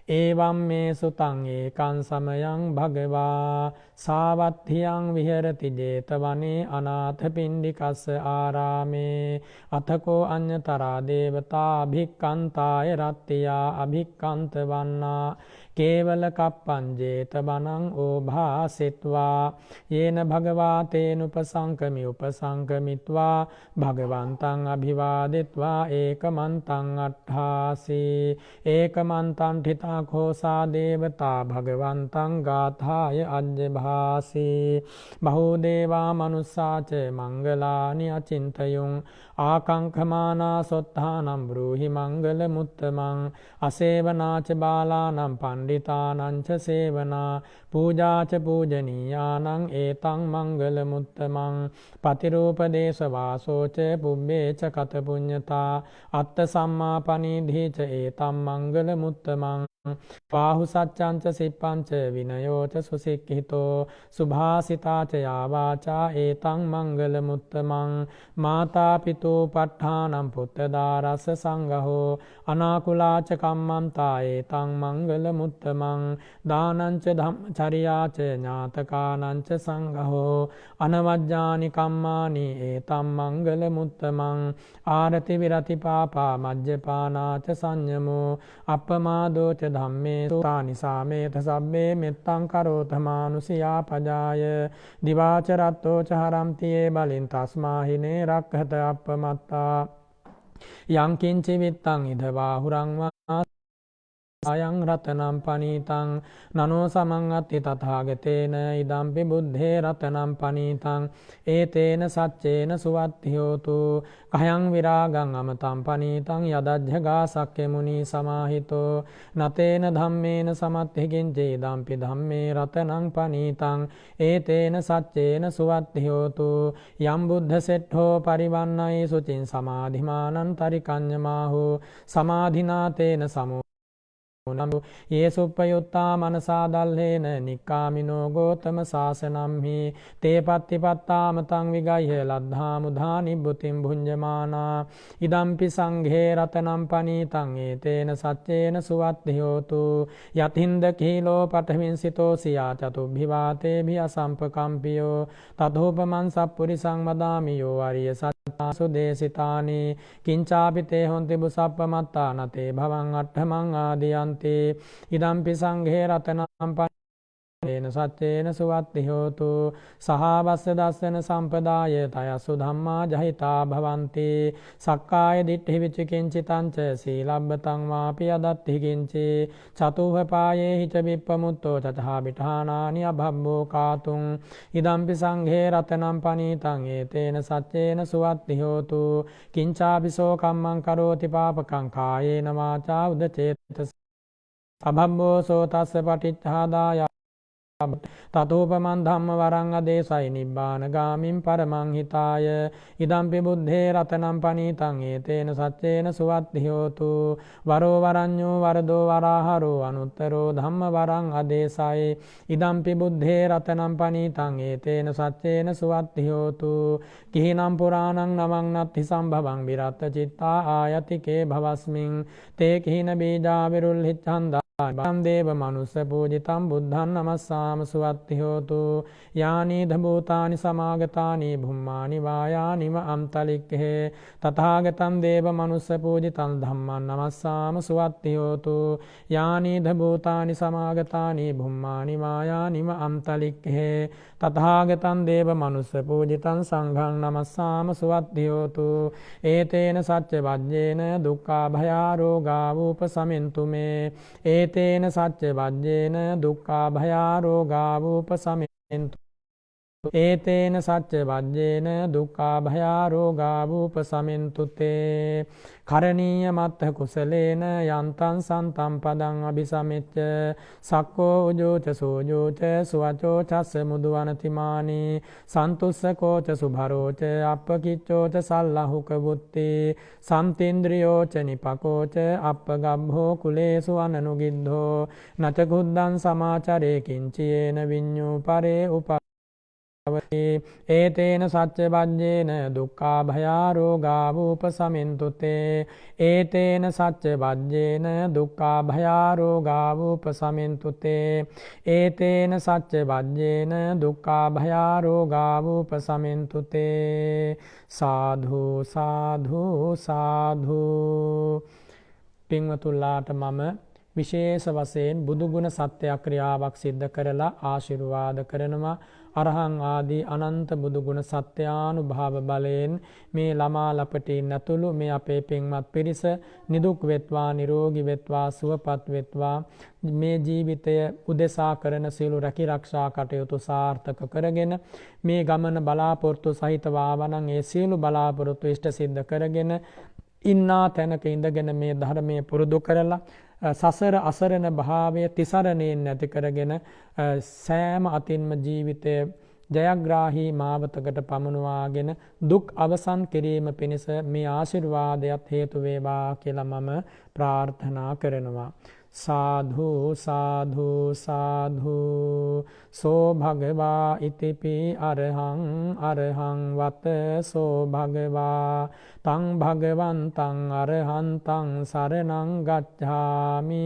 එවං මේ සුතං ඒකං සමයං භගවා සාවත්ථියං විහෙරති 제තවනේ අනාථ පිණ්ඩිකස්ස ආරාමේ අතකෝ අඤ්ඤතරා දේවතා අභික්ඛන්තාය රත්තියා අභික්ඛන්ත වන්නා කේවල කප්පං 제තවනං ඕභාසෙත්වා යේන භගවා තේනුපසංකමි උපසංකමිත්වා භගවන්තං අභිවාදෙත්වා ඒකමන්තං අට්ඨාසී ඒකමන්තං ඨිතා ഘോഷා දේවතා භගවන්තං ගාථාය අජ්ජභාසී බහූ දේවා මනුස්සාච මංගලානි අචින්තයුං ආකංඛමානා සොත්තානම් බ්‍රූහි මංගල මුත්තමං අසේවනාච බාලානම් පණ්ඩිතානං ච සේවනා පූජාච පූජනීයානං ඒතං මංගල මුත්තමං පතිරූපදේශ වාසෝච පුබ්බේච කත පුඤ්ඤතා අත්ත සම්මාපනීධීච ඒතං මංගල මුත්තමං පාහු සච්ඡංච සිප්පංච විනයෝච සුසික්ඛිතෝ සුභාසිතාච යාවාචා ඒතං මංගල මුත්තමං මාතා පිතෝ ප ဋ ාණං පුත්තදාරස්ස සංඝහෝ අනාකුලාච කම්මන්තා ඒතං මංගල මුත්තමං දානංච ධම්මචරියාච ඥාතකානංච සංඝහෝ අනවජ්ජානි කම්මානි ඒතං මංගල මුත්තමං ආරති විරති පාපා මජ්ජපානාච සංයමෝ අප්පමාදෝච ධම්මේ සෝතානි සාමේත සබ්බේ මෙත්තං කරෝත මානුසියා පජාය දිවාච රත්තෝ ච හරම්තියේ බලින් තස්මාහිනේ රක්ඛත අප්පමත්තා යං කිංචි විත්තං ඉදවා හුරං වා අයං රතනම් පනීතං නනෝ සමං අත්ති තථාගතේන ඉදම්පි බුද්ධේ රතනම් පනීතං ඒතේන සච්චේන සුවත්ති හෝතු කයං විරාගං අමතං පනීතං යදජ්ජගා සක්ඛේ මුනි සමාහිතෝ නතේන ධම්මේන සමත්ති කිංචේ ඉදම්පි ධම්මේ රතනම් පනීතං ඒතේන සච්චේන සුවත්ති හෝතු යම් බුද්ධ සෙට්ඨෝ පරිවන්නයි සුචින් සමාධිමානං තරිකඤ්ඤමාහෝ සමාධිනාතේන සමෝ නමු ඒ සුප්පයුත්තා මනසා දල්හේන නික්කාමිනෝ ගෝතම ශාසනම්හි තේ පත්තිපත්තාම තං විගය්‍ය ලද්ධා මුධා නිබ්බුතින් භුඤ්ජමානා ඉදම්පි සංඝේ රතනම් පනීතං ඒතේන සච්චේන සුවත්ති හෝතු යතින්ද කීලෝ පඨමින් සිතෝ සියා චතුබ්බිවාතේභි අසම්පකම්පියෝ තතෝපමං සප්පුරිසං වදාමි යෝ අරිය සත්තාසු දේසිතානි කිංචාපි තේ හොන්ති බුසප්පමත්තා නතේ භවං අට්ඨමං ආදියන් ඉදම්පි සංඝේ රතනම් පනේන සච්චේන සුවත්ති හෝතු සහාවස්ස දස්සන සම්පදාය තයසු ධම්මා ජහිතා භවන්ති සක්කාය දිට්ඨි විචිකිංචිතංච සීලබ්බතං වාපි අදත්ති කිංචි චතුහපායේ හිච විප්පමුත්තෝ චතහා බිඨානානි අභබ්බෝ කාතුං ඉදම්පි සංඝේ රතනම් පනීතං ඒතේන සච්චේන සුවත්ති හෝතු කිංචාපිසෝ කම්මං කරෝති පාපකං කායේන වාචා උදචේතස අභබ්බෝ සෝතස්ස පටිච්චාදාය තතෝපමං ධම්ම වරං අදේශයි නිබ්බාන ගාමින් පරමං හිතාය ඉදම්පි බුද්ධේ රතනම් පනීතං ඒතේන සච්චේන සුවත්ති හෝතු වරෝ වරඤ්ඤෝ වරදෝ වරාහරෝ අනුත්තරෝ ධම්ම වරං අදේශයි ඉදම්පි බුද්ධේ රතනම් පනීතං ඒතේන සච්චේන සුවත්ති හෝතු කිහිනම් පුරාණං නමං නත්ති සම්භවං විරත්ත චිත්තා ආයතිකේ භවස්මින් තේ කිහින බීජා විරුල්හිච්ඡන්දා දේව මනුස්ස පූජිතම් බුද්ධං නමස්සාම සුවත්ති හෝතු යානීධ භූතානි සමාගතානි භුම්මානි වායානිව අම්තලික්ඛේ තථාගතං දේව මනුස්ස පූජිතං ධම්මං නමස්සාම සුවත්ති හෝතු යානීධ භූතානි සමාගතානි භුම්මානි වායානිව අම්තලික්ඛේ තථාගතං දේව මනුස්ස පූජිතං සංඝං නමස්සාම සුවත්ති හෝතු ඒතේන සච්ච වජ්ජේන දුක්ඛා භයා රෝගා වූපසමින්තු මේ ඒතේන සච්ච වජ්ජේන දුක්ඛා භයා රෝගා වූපසමින්තු ඒතේන සච්ච වජ්ජේන දුක්ඛා භයා රෝගා වූපසමින්තු තේ කරණීය මත්ථ කුසලේන යන්තං සන්තම් පදං අபிසමෙච්ච සක්කෝ උජෝච සෝජෝච සුවචෝ චස්ස මුදුවනතිමානි සන්තුස්සකෝච සුභරෝච අප්පකිච්චෝච සල්ලහුක බුත්ති සම්තින්ද්‍රියෝච නිපකෝච අප්පගබ්භෝ කුලේසු අනනුගිද්ධෝ නච කුද්දං සමාචරේ කිංචයේන විඤ්ඤූ පරේ උප ඒතේන සච්ච වජ්ජේන දුක්ඛා භයා රෝගා වූපසමින්තු තේ ඒතේන සච්ච වජ්ජේන දුක්ඛා භයා රෝගා වූපසමින්තු තේ ඒතේන සච්ච වජ්ජේන දුක්ඛා භයා රෝගා වූපසමින්තු තේ සාධු සාධු සාධු පින්වතුන්ලාට මම විශේෂ වශයෙන් බුදුගුණ සත්‍ය ක්‍රියාවක් සිද්ධ කරලා ආශිර්වාද කරනවා අරහං ආදී අනන්ත බුදුගුණ සත්‍යානුභාව බලයෙන් මේ ළමා ලපටින් ඇතුළු මේ අපේ පින්වත් පිරිස නිදුක් වෙත්වා නිරෝගී වෙත්වා සුවපත් වෙත්වා මේ ජීවිතය උදෙසා කරන සියලු රැකිරක්ෂා කටයුතු සාර්ථක කරගෙන මේ ගමන බලාපොරොත්තු සහිතව ආවනම් ඒ සියලු බලාපොරොත්තු ඉෂ්ට සිද්ධ කරගෙන ඉන්නා තැනක ඉඳගෙන මේ ධර්මයේ පුරුදු කරලා සසර අසරණ භාවය තිසරණයෙන් නැති කරගෙන සෑම අතින්ම ජීවිතය ජයග්‍රාහී මාවතකට පමුණවාගෙන දුක් අවසන් කිරීම පිණිස මේ ආශිර්වාදයත් හේතු වේවා කියලා මම ප්‍රාර්ථනා කරනවා. සාධු සාධු සාධු සෝ භගවා ඉතිපි අරහං අරහං වත සෝ භගවා තං භගවන්තං අරහන්තං සරණං ගච්ඡාමි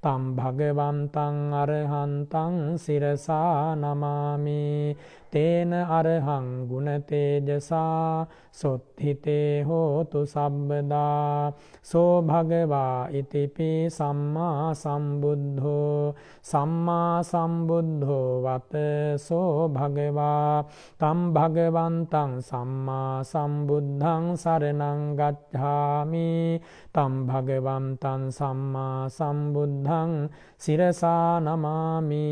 තං භගවන්තං අරහන්තං සිරසා නමාමි තේන අරහං ගුණ තේජසා සොත්ථිතේ හෝතු සබ්බදා සෝ භගවා ඉතිපි සම්මා සම්බුද්ධෝ සම්මා සම්බුද්ධෝ වත සෝ භගවා තම් භගවන්තං සම්මා සම්බුද්ධං සරණං ගච්ඡාමි තම් භගවන්තං සම්මා සම්බුද්ධං සිරසා නමාමි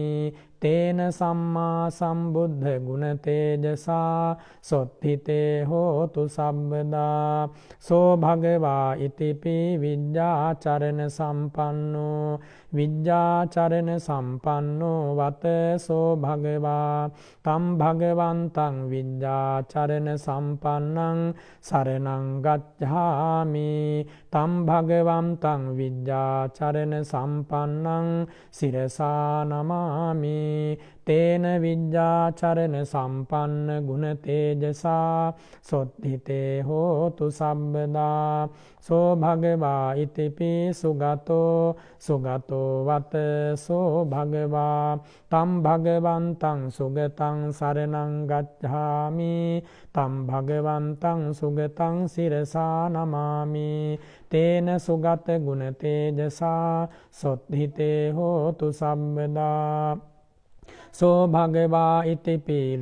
තේන සම්මා සම්බුද්ධ ගුණ තේජසා සොත්ථිතේ හෝතු සබ්බදා සෝ භගවා ඉතිපි විඤ්ඤාචරණ සම්පන්නෝ විඤ්ඤාචරණ සම්පන්නෝ වත සෝ භගවා තම් භගවන්තං විඤ්ඤාචරණ සම්පන්නං සරණං ගච්ඡාමි තම් භගවන්තං විඤ්ඤාචරණ සම්පන්නං සිරසා නමාමි තේන විඤ්ඤාචරණ සම්පන්න ගුණ තේජසා සොත්ථිතේ හෝතු සබ්බදා සෝ භගවා ඉතිපි සුගතෝ සුගතෝ වත සෝ භගවා තම් භගවන්තං සුගතං සරණං ගච්ඡාමි තම් භගවන්තං සුගතං සිරසා නමාමි තේන සුගත ගුණ තේජසා සොත්ථිතේ හෝතු සබ්බදා සෝ භගවා ඉතිපි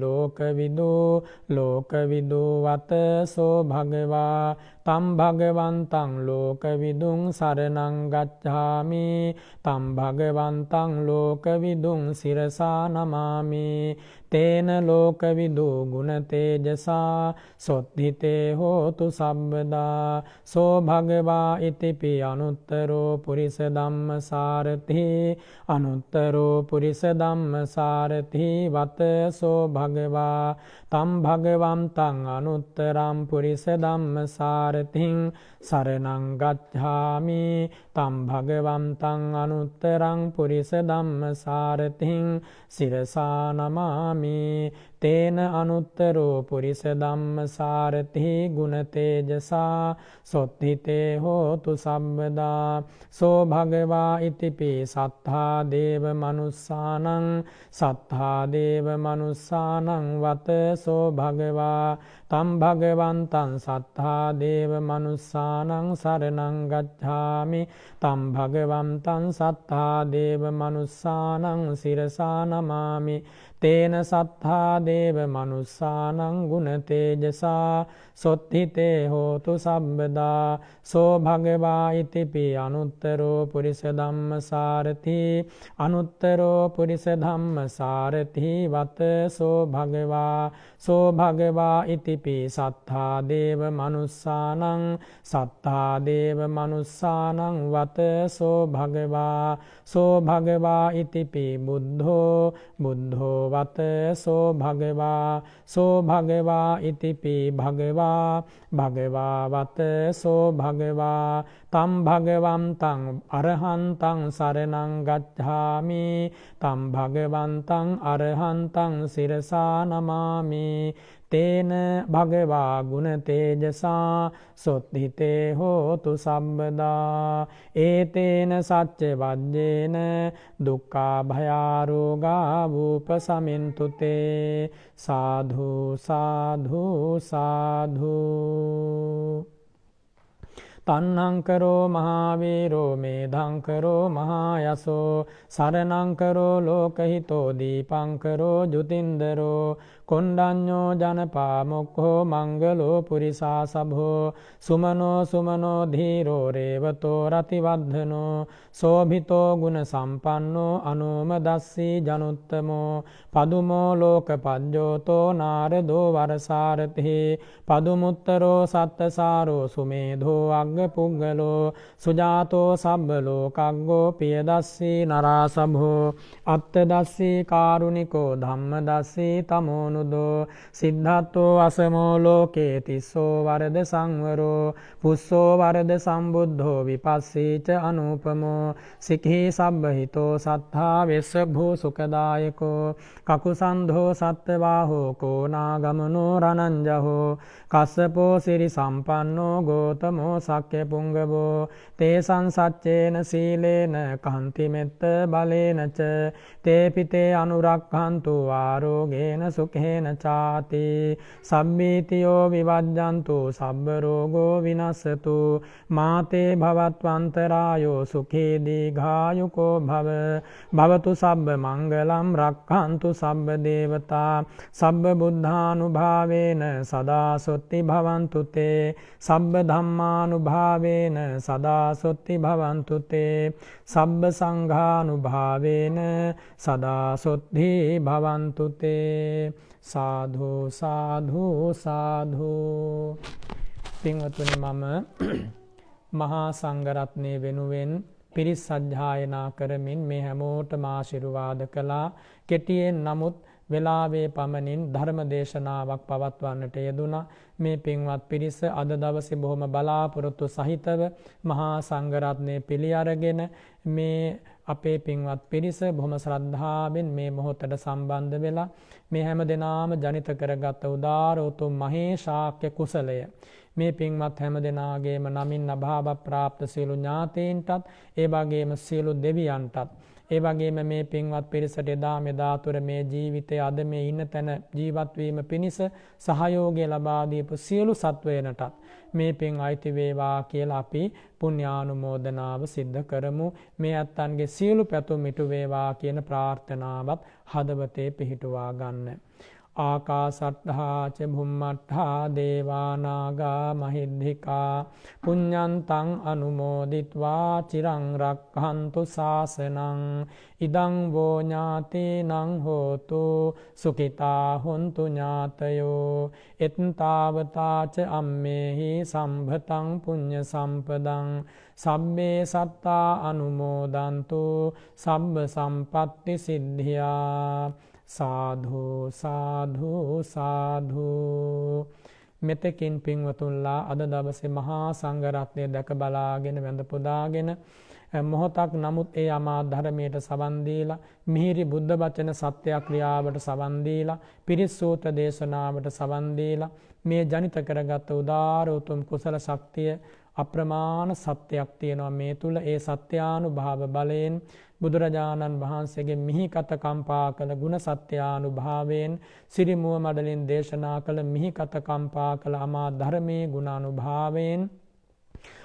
ලෝකවිදු වත සෝ භගවා තම් භගවන්තං ලෝකවිදුං සරණං ගච්ඡාමි තම් භගවන්තං ලෝකවිදුං සිරසා නමාමි තේන ලෝකවිදු ගුණ තේජසා සොත්ථිතේ හෝතු සබ්බදා සෝ භගවා ඉතිපි අනුත්තරෝ පුරිස ධම්මසාරති අනුත්තරෝ පුරිස ධම්මසාරති වත සෝ භගවා තම් භගවන්තං අනුත්තරං පුරිස ධම්මසාරතිං සරණං ගච්ඡාමි තම් භගවන්තං අනුත්තරං පුරිස ධම්මසාරතිං සිරසා නමාමි තේන අනුත්තරෝ පුරිස ධම්මසාරති ගුණ තේජසා සොත්ථිතේ හෝතු සබ්බදා සෝ භගවා ඉතිපි සත්තා දේව මනුස්සානං වත සෝ භගවා තම් භගවන්තං සත්තා දේව මනුස්සානං සරණං ගච්ඡාමි තම් භගවන්තං සත්තා දේව මනුස්සානං සිරසා නමාමි තේන සත්තා දේව මනුස්සානං ගුණ තේජසා සොත්ථිතේ හෝතු සබ්බදා සෝ භගවා ඉතිපි අනුත්තරෝ පුරිස ධම්මසාරති අනුත්තරෝ පුරිස ධම්මසාරති වත සෝ භගවා ඉතිපි සත්තා දේව මනුස්සානං වත සෝ භගවා ඉතිපි බුද්ධෝ වත සෝ භගවා ඉතිපි භගවා වත සෝ භගවා තම් භගවන්තං අරහන්තං සරණං ගච්ඡාමි තම් භගවන්තං අරහන්තං සිරසා නමාමි තේන භගවා ගුණ තේජසා සොත්ථිතේ හෝතු සබ්බදා ඒතේන සච්ච වජ්ජේන දුක්ඛා භයාරෝගා වූපසමින්තු තේ සාධු සාධු සාධු තන්නංකරෝ මහාවීරෝ මේධංකරෝ මහායසෝ සරණංකරෝ ලෝකහිතෝ දීපංකරෝ ජුතින්දරෝ කොණ්ඩඤ්ඤෝ ජනපා මොක්ඛෝ මංගලෝ පුරිසා සභෝ සුමනෝ ධීරෝ රේවතෝ රතිවද්ධනෝ සෝභිතෝ ගුණ සම්පන්නෝ අනෝමදස්සී ජනුත්තමෝ පදුමෝ ලෝකපජ්ජෝතෝ නාරදෝ වරසාරති පදුමුත්තරෝ සත්තසාරෝ සුමේධෝ අග්ග පුග්ගලෝ සුජාතෝ සබ්බ ලෝකග්ගෝ පියදස්සී නරාසභෝ අත්තදස්සී කාරුණිකෝ ධම්මදස්සී තමෝනුදෝ සිද්ධාත්තෝ අසමෝ ලෝකේ තිස්සෝ වරද සංවරෝ පුස්සෝ වරද සම්බුද්ධෝ විපස්සීච අනූපමෝ සික්ඛී සබ්බහිතෝ සත්තා වෙස්ස භූ සුඛදායකෝ කකුසන්ධෝ සත්තවාහෝ කෝනාගමනෝ රණංජහෝ කස්සපෝ සිරි සම්පන්නෝ ගෝතමෝ සක්්‍ය පුංගවෝ තේසං සච්චේන සීලේන කන්ති මෙත්ත බලේන ච තේපිතේ අනුරක්ඛන්තු ආරෝගේන සුඛේන චාති සම්මීතියෝ විවජ්ජන්තු සබ්බ රෝගෝ විනස්සතු මාතේ භවත්වන්තරායෝ සුඛේ දීඝායුකෝ භවතු සබ්බ මංගලම් රක්ඛන්තු සබ්බ දේවතා සබ්බ බුද්ධානුභාවේන සදා සොත්ති භවන්තු තේ සබ්බ ධම්මානුභාවේන සංඝානුභාවේන සදා සොත්ති භවන්තු තේ සබ්බ සංඝානුභාවේන සදා සොත්ති භවන්තු තේ සාධු සාධු සාධු. පින්වතුනි, මම මහා සංඝරත්නය වෙනුවෙන් පිරිස් සජ්ජායනා කරමින් මේ හැමෝටම ආශිර්වාද කළා. කෙටියෙන් නමුත් වෙලාවේ පමණින් ධර්ම දේශනාවක් පවත්වන්නට යෙදුණා. මේ පින්වත් පිරිස අද දවසේ බොහොම බලාපොරොත්තු සහිතව මහා සංඝරත්නය පිළි අරගෙන මේ අපේ පින්වත් පිරිස බොහොම ශ්‍රද්ධාවෙන් මේ මොහොතට සම්බන්ධ වෙලා මේ හැම දෙනාම ජනිත කරගත් උදාර උතුම් මහේශාක්‍ය කුසලය මේ පින්වත් හැම දෙනාගේම නමින් අභාව ප්‍රාප්ත සියලු ඥාතීන්ටත් ඒ වගේම සියලු දෙවියන්ටත් ඒ වගේම මේ පින්වත් පිරිසට එදා මෙදා තුර මේ ජීවිතයේ අද මේ ඉන්න තැන ජීවත් වීම පිණිස සහයෝගය ලබා දීපු සියලු සත්වයනටත් මේ පින් අයිති වේවා කියලා අපි පුණ්‍යානුමෝදනාව සිද්ධ කරමු. මේ අත්තන්ගේ සියලු පැතුම් ඉටු වේවා කියන ප්‍රාර්ථනාවත් හදවතේ පිහිටුවා ගන්න. ආකාසට්ඨා ච භුම්මට්ඨා දේවා නාග මහිද්దికා පුඤ්ඤන්තං අනුමෝදිත්වා චිරං රක්ඛන්තු ශාසනං ඉදං වෝ ඥාතීනං හෝතු සුඛිතා හොන්තු ඥාතයෝ එත්තාවතා ච අම්මේහි සම්භතං පුඤ්ඤ සම්පදං සබ්බේ සත්තා අනුමෝදන්තු සබ්බ සම්පත්ති සිද්ධියා. සාධු සාධු සාධු. මෙතකින් පින්වතුන්ලා අද දවසේ මහා සංඝරත්නය දැක බලාගෙන වැඳ පුදාගෙන මොහොතක් නමුත් ඒ අමා ධර්මයට සවන් දීලා මිහිරි බුද්ධ වචන සත්‍යක්‍රියාවට සවන් දීලා පිරිස් සූත්‍ර දේශනාවට සවන් දීලා මේ ජනිත කරගත් උදාර උතුම් කුසල ශක්තිය අප්‍රමාණ සත්‍යයක් තියෙනවා මේ තුල. ඒ සත්‍යානුභාව බලයෙන් බුදුරජාණන් වහන්සේගේ මිහිකත කම්පා කළ ගුණ සත්‍යානුභාවයෙන් සිරිමුව මඩලින් දේශනා කළ මිහිකත කම්පා කළ අමා ධර්මයේ ගුණානුභාවයෙන්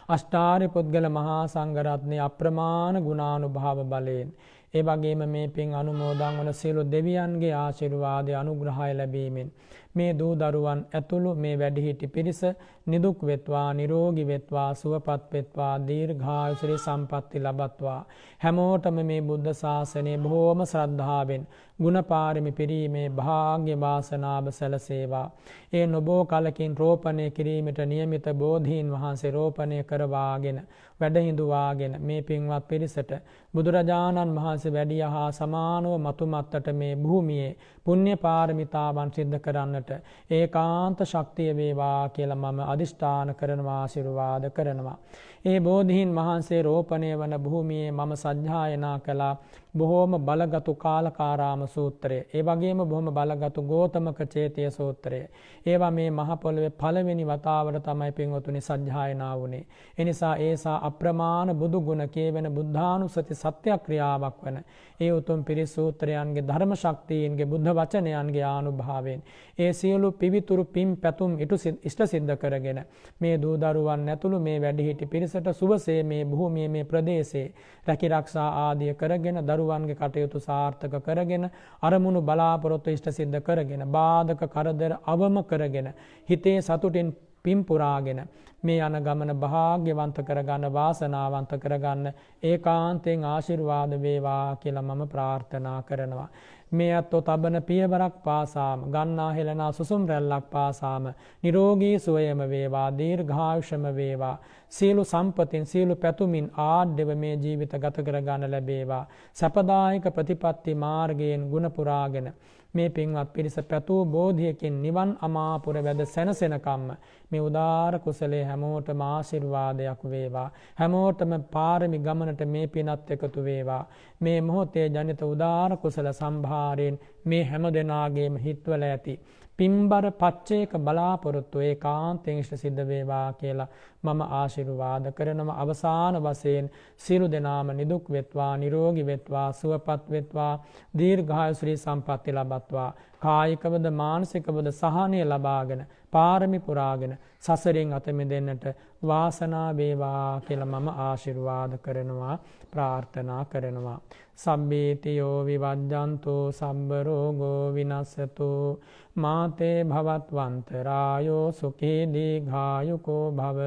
අෂ්ටාරි පුද්ගල මහා සංඝරත්නයේ අප්‍රමාණ ගුණානුභාව බලයෙන් ඒ වගේම මේ පින් අනුමෝදන් වන සියලු දෙවියන්ගේ ආශිර්වාදය අනුග්‍රහය ලැබීමෙන් මේ දූ දරුවන් ඇතුළු මේ වැඩිහිටි පිරිස නිදුක් වෙත්වා නිරෝගී වෙත්වා සුවපත් වෙත්වා දීර්ඝායුෂ සම්පatti ලබත්වා. හැමෝටම මේ බුද්ධ ශාසනය බොහෝම ශ්‍රද්ධාවෙන් ගුණපාරමි පිරීමේ භාග්‍ය වාසනාව සැලසේවා. ඒ නොබෝ කලකින් රෝපණය කිරීමට නියමිත බෝධීන් වහන්සේ රෝපණය කරවාගෙන වැඩහිඳුවාගෙන මේ පින්වත් පිරිසට බුදුරජාණන් වහන්සේ වැඩිය හා සමානව මතුමත්තට මේ භූමියේ පුණ්‍ය පාරමිතාවන් සිද්ධ කරන්නට ඒකාන්ත ශක්තිය වේවා කියලා මම අදිෂ්ඨාන කරනවා ආශිර්වාද කරනවා. ඒ බෝධීන් වහන්සේ රෝපණය වන භූමියේ මම සජ්ජායනා කළා බොහෝම බලගතු කාලකාරාම සූත්‍රය. ඒ වගේම බොහොම බලගතු ගෝතමක චේතිය සූත්‍රය. ඒවා මේ මහ පොළොවේ පළවෙනි වතාවට තමයි පින්වතුනි සජ්ජායනා වුණේ. ඒ නිසා ඒසා අප්‍රමාණ බුදු ගුණ කියවෙන බුද්ධානුස්සති සත්‍යක්‍රියාවක් වන ඒ උතුම් පිරිස් සූත්‍රයන්ගේ ධර්ම ශක්තියින්ගේ බුද්ධ වචනයන්ගේ ආනුභාවයෙන් ඒ සියලු පිවිතුරු පින් පැතුම් ඉෂ්ට සිද්ධ කරගෙන මේ දූ දරුවන් ඇතුළු මේ වැඩිහිටි පිරිසට සුවසේ මේ භූමියේ මේ ප්‍රදේශයේ රැකිරක්ෂා ආදිය කරගෙන දරුවන්ගේ කටයුතු සාර්ථක කරගෙන අරමුණු බලාපොරොත්තු ඉෂ්ට සිද්ධ කරගෙන බාධක කරදර අවම කරගෙන හිතේ සතුටින් පින් පුරාගෙන මේ යන ගමන භාග්‍යවන්ත කරගන්න වාසනාවන්ත කරගන්න ඒකාන්තයෙන් ආශිර්වාද වේවා කියලා මම ප්‍රාර්ථනා කරනවා. මේ අත්ෝ තබන පියවරක් පාසාම ගන්නා හෙළනා සුසුම් රැල්ලක් පාසාම නිරෝගී සුවයම වේවා දීර්ඝායුෂම වේවා සියලු සම්පතින් සියලු පැතුමින් ආඩ්‍යව මේ ජීවිත ගත කරගන්න ලැබේවා. සපදායක ප්‍රතිපත්ති මාර්ගයෙන් ගුණ පුරාගෙන මේ පින්වත් පිරිස පැතූ බෝධියකින් නිවන් අමාපුර වැද සැනසෙනකම්ම මේ උදාර කුසලයේ හැමෝටම ආශිර්වාදයක් වේවා. හැමෝටම පාරමි ගමනට මේ පිනත් එකතු වේවා. මේ මොහොතේ ජනිත උදාර කුසල සම්භාරයෙන් මේ හැම දෙනාගේම හිත්වල ඇති පින්බර පච්චේක බලාපොරොත්තු ඒකාන්තයෙන් ඉෂ්ට සිද්ධ වේවා කියලා මම ආශිර්වාද කරනවා. අවසාන වශයෙන් සියලු දෙනාම නිදුක් වෙත්වා නිරෝගී වෙත්වා සුවපත් වෙත්වා දීර්ඝායුෂ සම්පatti ලබත්වා කායිකවද මානසිකවද සහනය ලබාගෙන පාරමි පුරාගෙන සසරෙන් අත මිදෙන්නට වාසනාව වේවා කියලා මම ආශිර්වාද කරනවා ප්‍රාර්ථනා කරනවා. සබ්බීතියෝ විවජ්ජන්තෝ සබ්බ රෝගෝ විනස්සතෝ මාතේ භවත්වන්තරායෝ සුඛී දීඝායුකෝ භව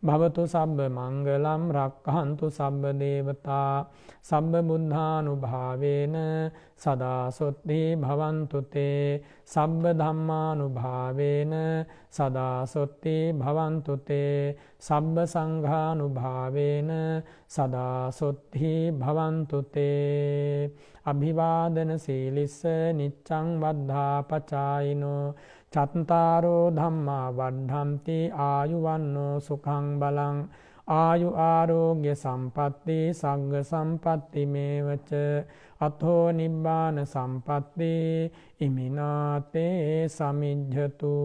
භවතු සබ්බ මංගලම් රක්ඛන්තු සබ්බ දේවතා සබ්බ බුද්ධානුභාවේන සදා සොත්ති භවන්තු තේ සබ්බ ධම්මානුභාවේන සදා සොත්ති භවන්තු තේ සබ්බ සංඝානුභාවේන සදා සොත්ති භවන්තු තේ අභිවාදන සීලිස්ස නිච්ඡං වද්ධා පචායිනෝ චත්තාරෝ ධම්මා වද්ධන්ති ආයුවන්නෝ සුඛං බලං ආයු ආරෝග්‍ය සම්පatti සග්ග සම්පatti මේවච අතෝ නිබ්බාන සම්පatti ඉමිනාතේ සමිජ්ජතු